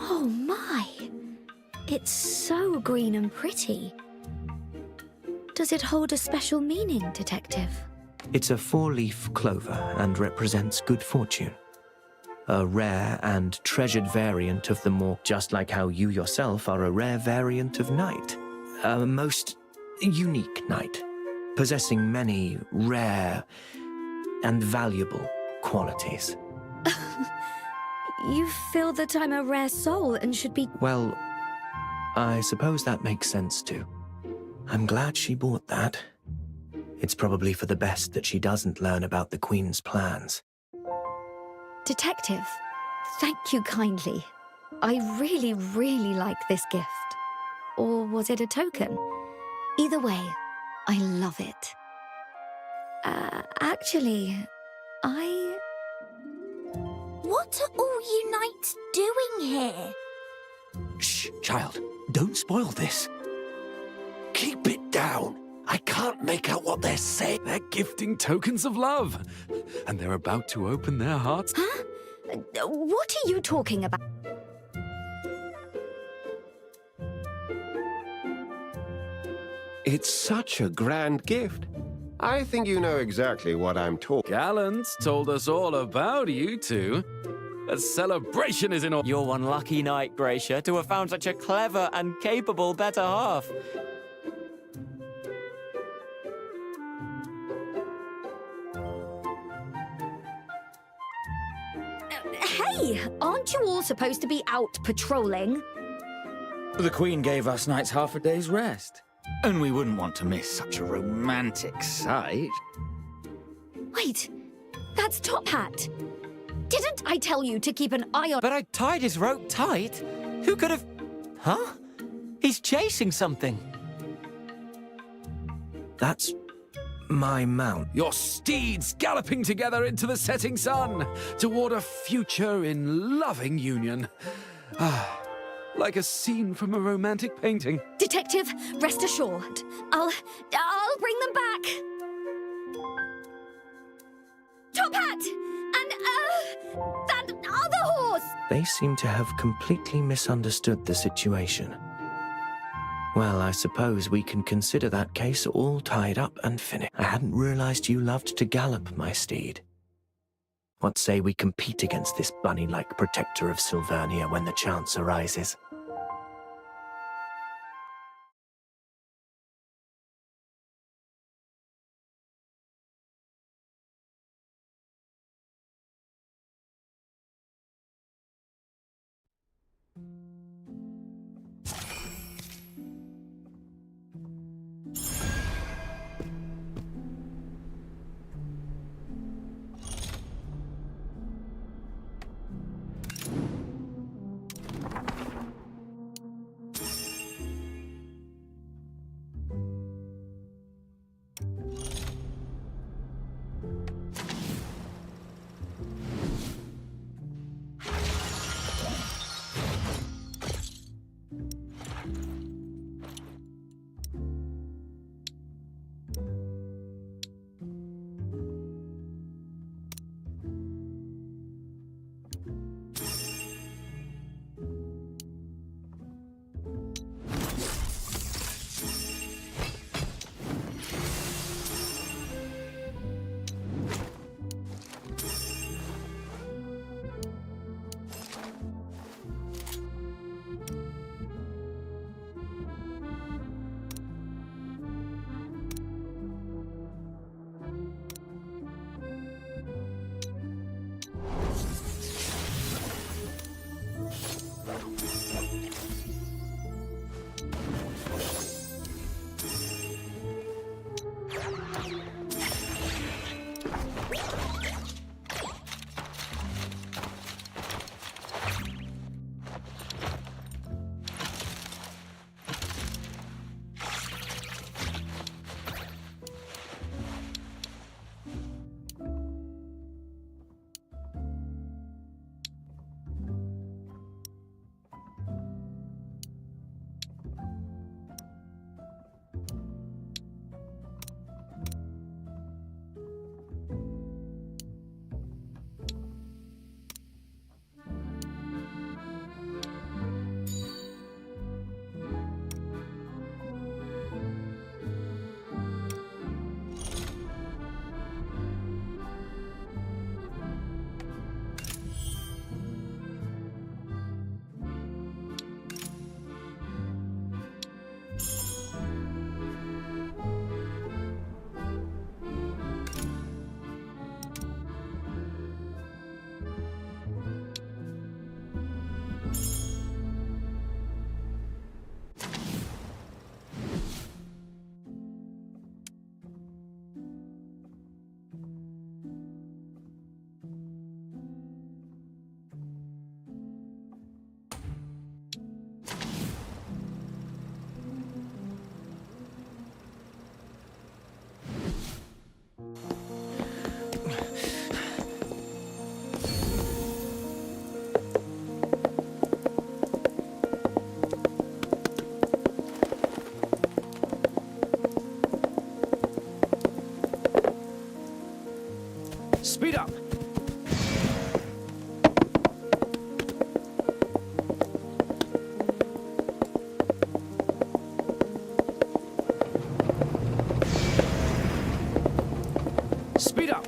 Oh my! It's so green and pretty. Does it hold a special meaning, Detective? It's a 4-leaf clover and represents good fortune. A rare and treasured variant of the more, just like how you yourself are a rare variant of knight. A most unique knight, possessing many rare and valuable qualities. You feel that I'm a rare soul and should be... Well, I suppose that makes sense too. I'm glad she bought that. It's probably for the best that she doesn't learn about the Queen's plans. Detective, thank you kindly. I really, really like this gift. Or was it a token? Either way, I love it. Actually, What are all you knights doing here? Shh, child. Don't spoil this. Keep it down. I can't make out what they're saying. They're gifting tokens of love. And they're about to open their hearts. Huh? What are you talking about? It's such a grand gift. I think you know exactly what I'm talking. Gallant's told us all about you two. A celebration is in order. You're one lucky knight, Gracia, to have found such a clever and capable better half. Hey, aren't you all supposed to be out patrolling? The Queen gave us knights half a day's rest. And we wouldn't want to miss such a romantic sight. Wait, that's Top Hat. Didn't I tell you to keep an eye on... But I tied his rope tight. Who could have... Huh? He's chasing something. That's my mount. Your steeds galloping together into the setting sun toward a future in loving union. Ah, like a scene from a romantic painting. Detective, rest assured. I'll bring them back. Top Hat! And, that other horse! They seem to have completely misunderstood the situation. Well, I suppose we can consider that case all tied up and finished. I hadn't realized you loved to gallop, my steed. What say we compete against this bunny-like protector of Silvernia when the chance arises? Speed up! Speed up!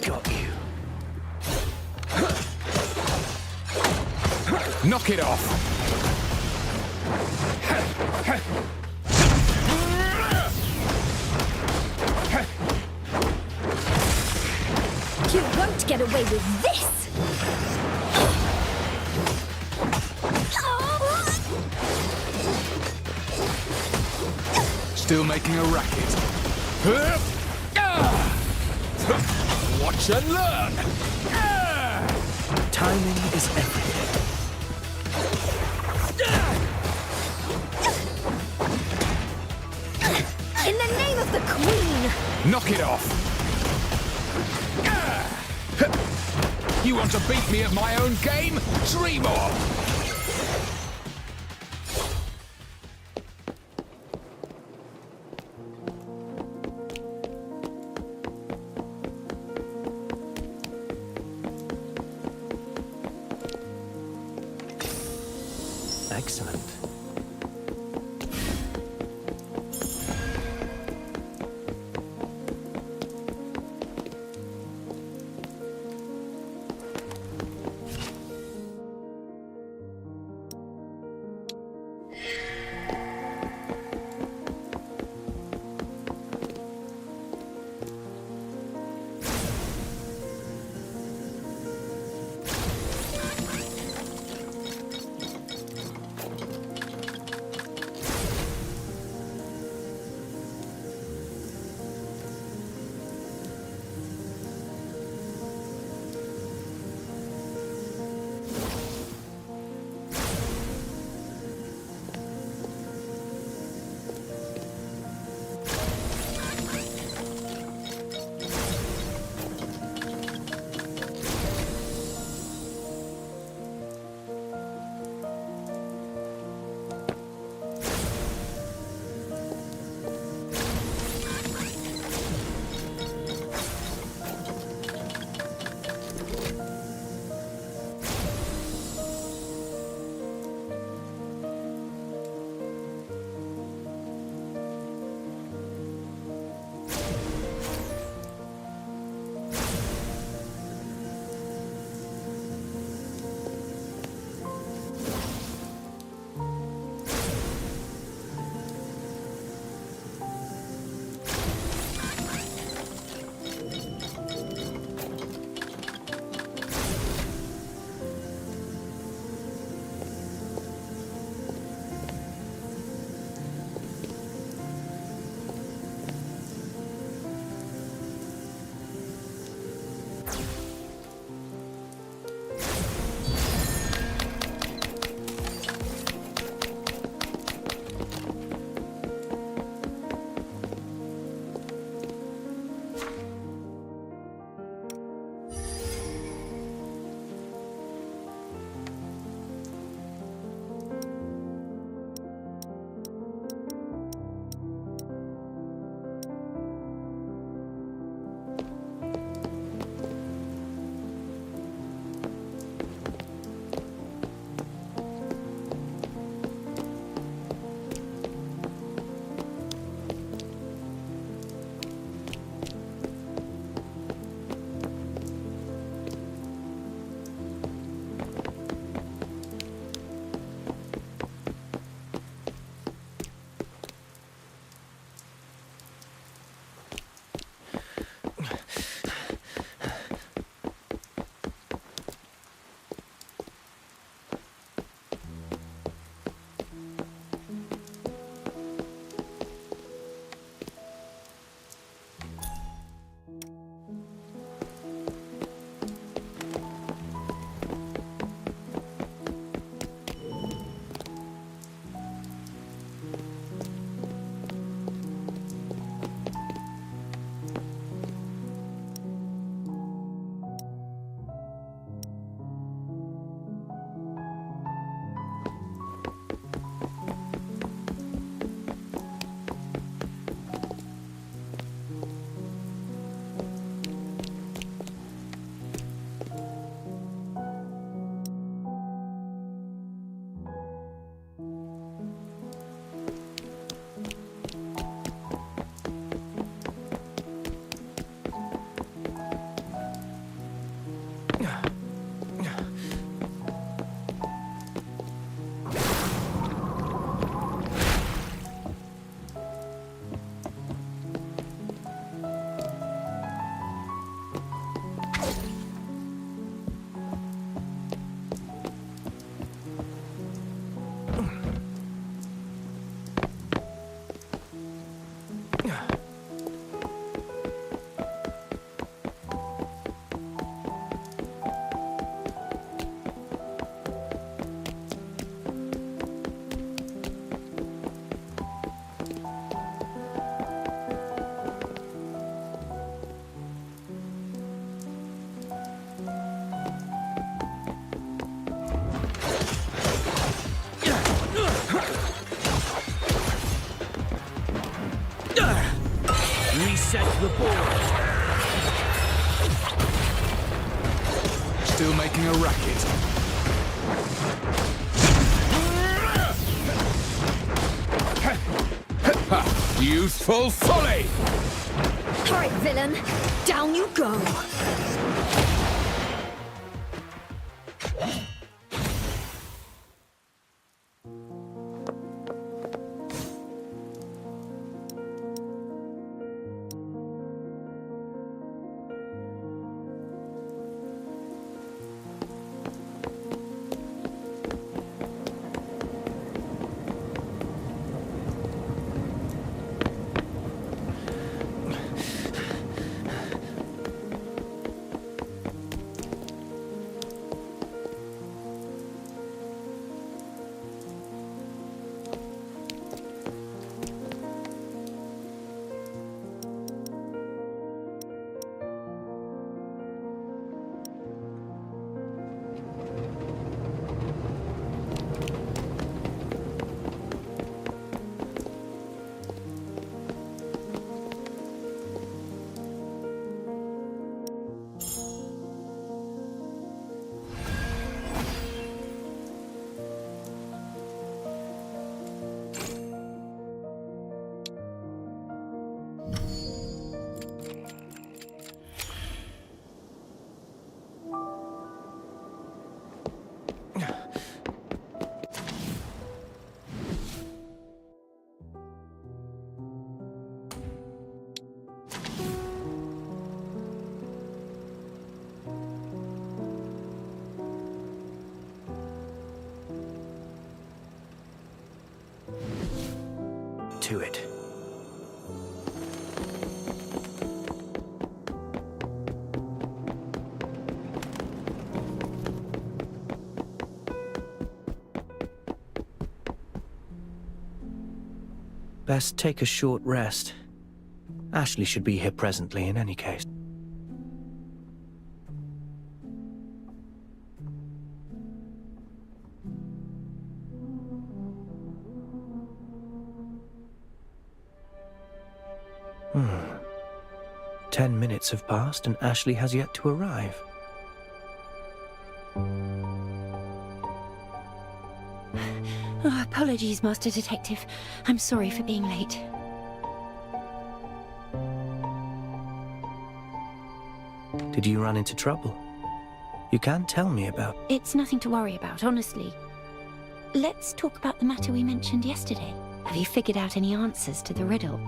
Got you. Knock it off! You won't get away with this! Still making a racket. Watch and learn! Timing is everything. In the name of the Queen! Knock it off! You want to beat me at my own game? Dream on! Excellent. off the board. Still making a racket. Youthful folly! All right, villain. Down you go. To it. Best take a short rest. Ashley should be here presently in any case. Hmm. 10 minutes have passed and Ashley has yet to arrive. Oh, apologies, Master Detective. I'm sorry for being late. Did you run into trouble? You can tell me about. It's nothing to worry about, honestly. Let's talk about the matter we mentioned yesterday. Have you figured out any answers to the riddle?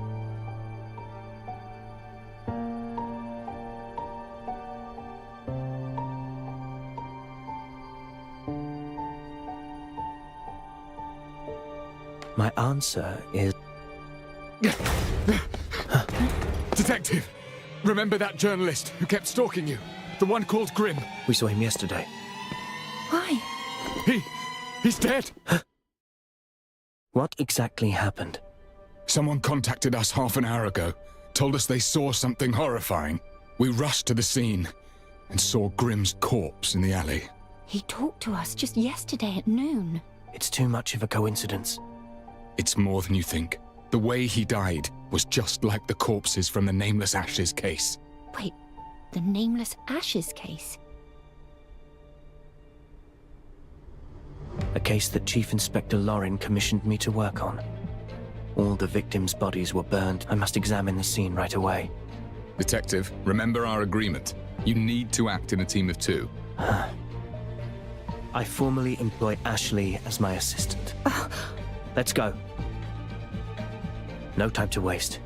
My answer is... Detective! Remember that journalist who kept stalking you? The one called Grimm? We saw him yesterday. Why? He's dead! What exactly happened? Someone contacted us half an hour ago. Told us they saw something horrifying. We rushed to the scene and saw Grimm's corpse in the alley. He talked to us just yesterday at noon. It's too much of a coincidence. It's more than you think. The way he died was just like the corpses from the Nameless Ashes case. Wait, the Nameless Ashes case? A case that Chief Inspector Lorin commissioned me to work on. All the victims' bodies were burned. I must examine the scene right away. Detective, remember our agreement. You need to act in a team of two. I formally employ Ashley as my assistant. Let's go. No time to waste.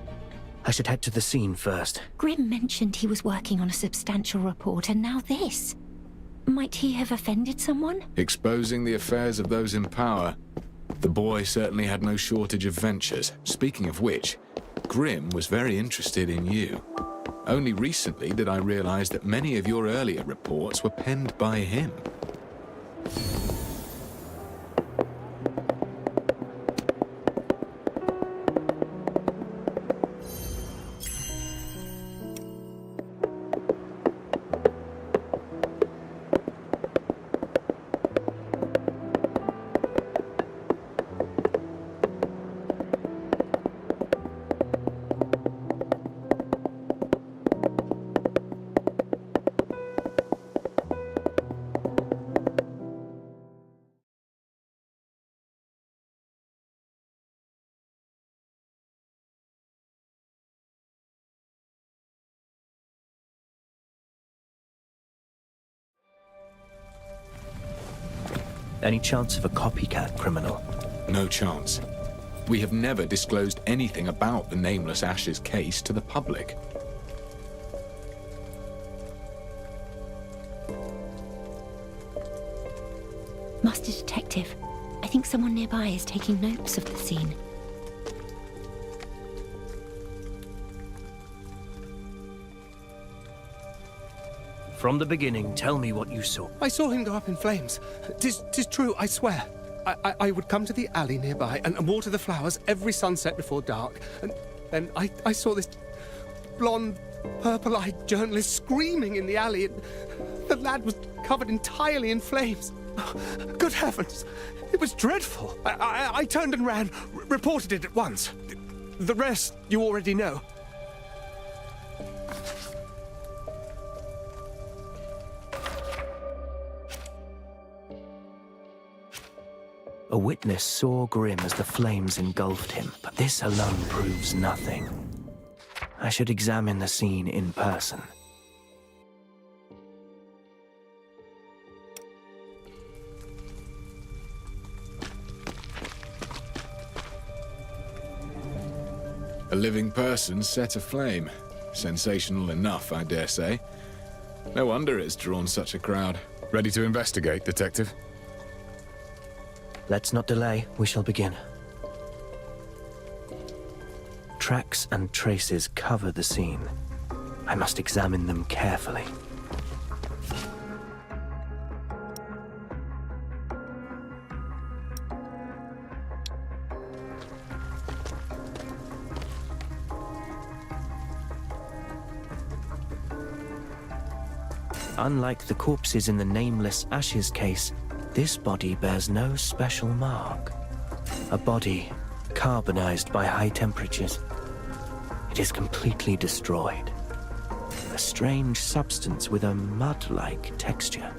I should head to the scene first. Grimm mentioned he was working on a substantial report, and now this. Might he have offended someone? Exposing the affairs of those in power. The boy certainly had no shortage of ventures. Speaking of which, Grimm was very interested in you. Only recently did I realize that many of your earlier reports were penned by him. Any chance of a copycat criminal? No chance. We have never disclosed anything about the Nameless Ashes case to the public. Master Detective, I think someone nearby is taking notes of the scene. From the beginning, tell me what you saw. I saw him go up in flames. Tis true, I swear. I would come to the alley nearby and water the flowers every sunset before dark. And then I saw this blonde, purple-eyed journalist screaming in the alley. And the lad was covered entirely in flames. Good heavens! It was dreadful. I turned and ran, reported it at once. The rest you already know. A witness saw Grimm as the flames engulfed him, but this alone proves nothing. I should examine the scene in person. A living person set aflame. Sensational enough, I dare say. No wonder it's drawn such a crowd. Ready to investigate, Detective? Let's not delay, we shall begin. Tracks and traces cover the scene. I must examine them carefully. Unlike the corpses in the Nameless Ashes case, this body bears no special mark. A body carbonized by high temperatures. It is completely destroyed. A strange substance with a mud-like texture.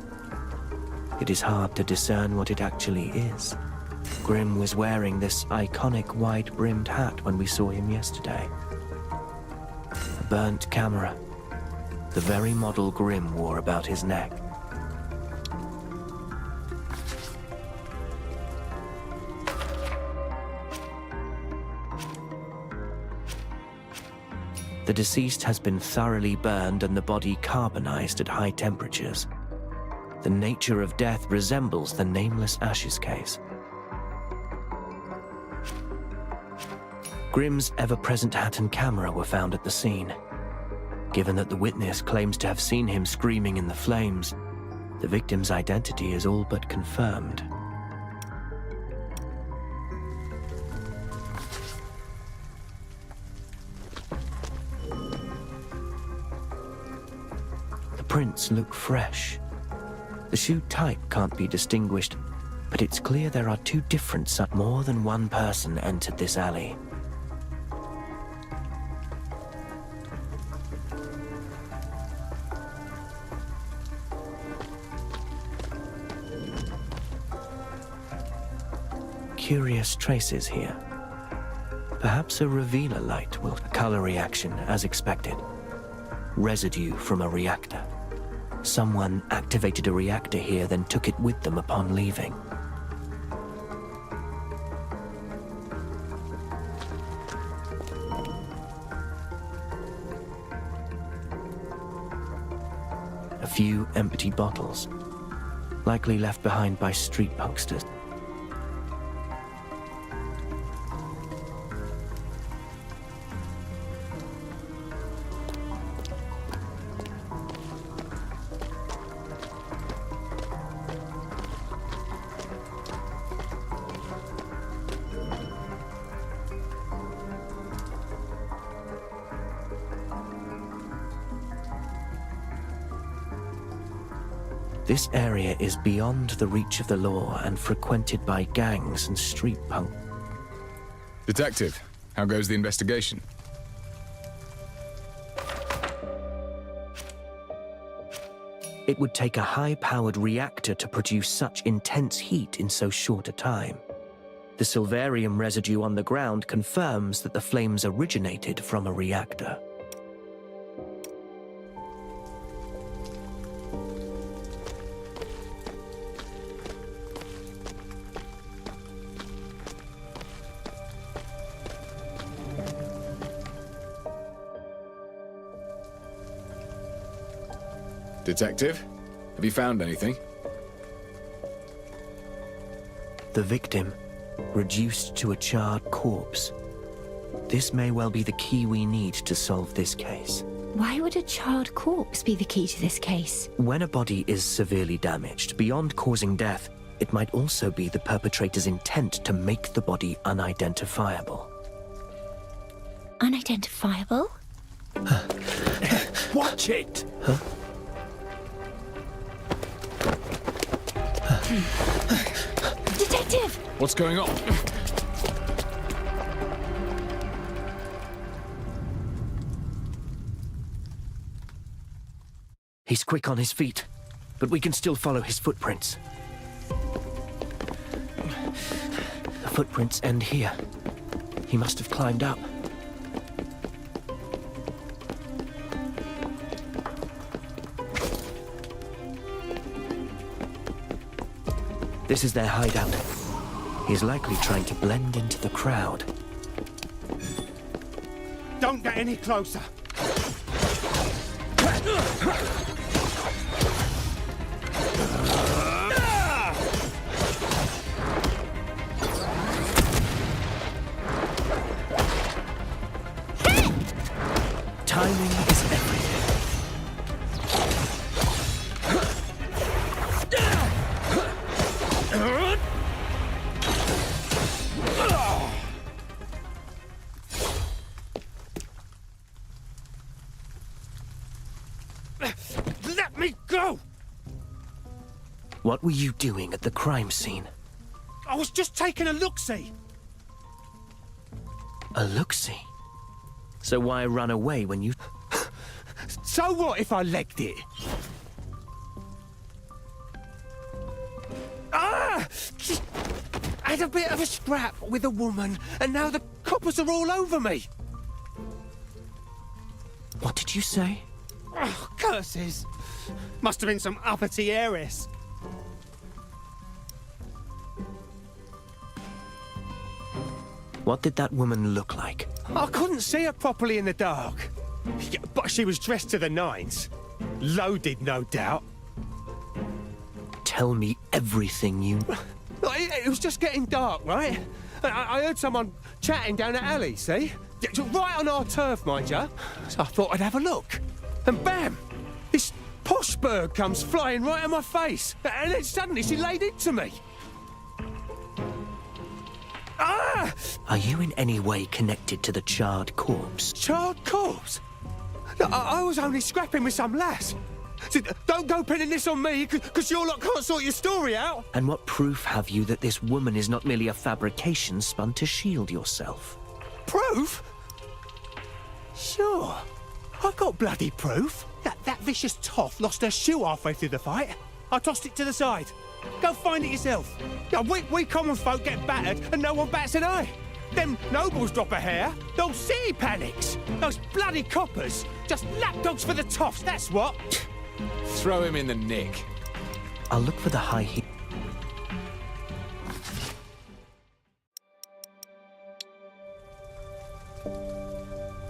It is hard to discern what it actually is. Grimm was wearing this iconic wide-brimmed hat when we saw him yesterday. A burnt camera. The very model Grimm wore about his neck. The deceased has been thoroughly burned and the body carbonized at high temperatures. The nature of death resembles the Nameless Ashes case. Grimm's ever-present hat and camera were found at the scene. Given that the witness claims to have seen him screaming in the flames, the victim's identity is all but confirmed. Prints look fresh. The shoe type can't be distinguished, but it's clear there are two different more than one person entered this alley. Curious traces here. Perhaps a revealer light will color reaction as expected. Residue from a reactor. Someone activated a reactor here, then took it with them upon leaving. A few empty bottles, likely left behind by street punksters. This area is beyond the reach of the law and frequented by gangs and street punk. Detective, how goes the investigation? It would take a high-powered reactor to produce such intense heat in so short a time. The silverium residue on the ground confirms that the flames originated from a reactor. Detective, have you found anything? The victim, reduced to a charred corpse. This may well be the key we need to solve this case. Why would a charred corpse be the key to this case? When a body is severely damaged, beyond causing death, it might also be the perpetrator's intent to make the body unidentifiable. Unidentifiable? Watch it! Huh? Detective! What's going on? He's quick on his feet, but we can still follow his footprints. The footprints end here. He must have climbed up. This is their hideout. He's likely trying to blend into the crowd. Don't get any closer. Timing is everything. Let me go! What were you doing at the crime scene? I was just taking a look-see. A look-see? So why run away when you... So what if I legged it? Ah! I had a bit of a scrap with a woman, and now the coppers are all over me. What did you say? Oh, curses. Must have been some uppity heiress. What did that woman look like? I couldn't see her properly in the dark. Yeah, but she was dressed to the nines. Loaded, no doubt. Tell me everything you... It was just getting dark, right? I heard someone chatting down the alley, see? Right on our turf, mind you. So I thought I'd have a look. And bam! This posh bird comes flying right in my face. And then suddenly she laid into me. Ah! Are you in any way connected to the charred corpse? Charred corpse? No, I was only scrapping with some lass. So don't go pinning this on me, because your lot can't sort your story out. And what proof have you that this woman is not merely a fabrication spun to shield yourself? Proof? Sure. I've got bloody proof. That vicious toff lost her shoe halfway through the fight. I tossed it to the side. Go find it yourself. Yeah, we common folk get battered and no one bats an eye. Them nobles drop a hair, the whole city panics. Those bloody coppers, just lapdogs for the toffs, that's what. Throw him in the nick. I'll look for the high heel.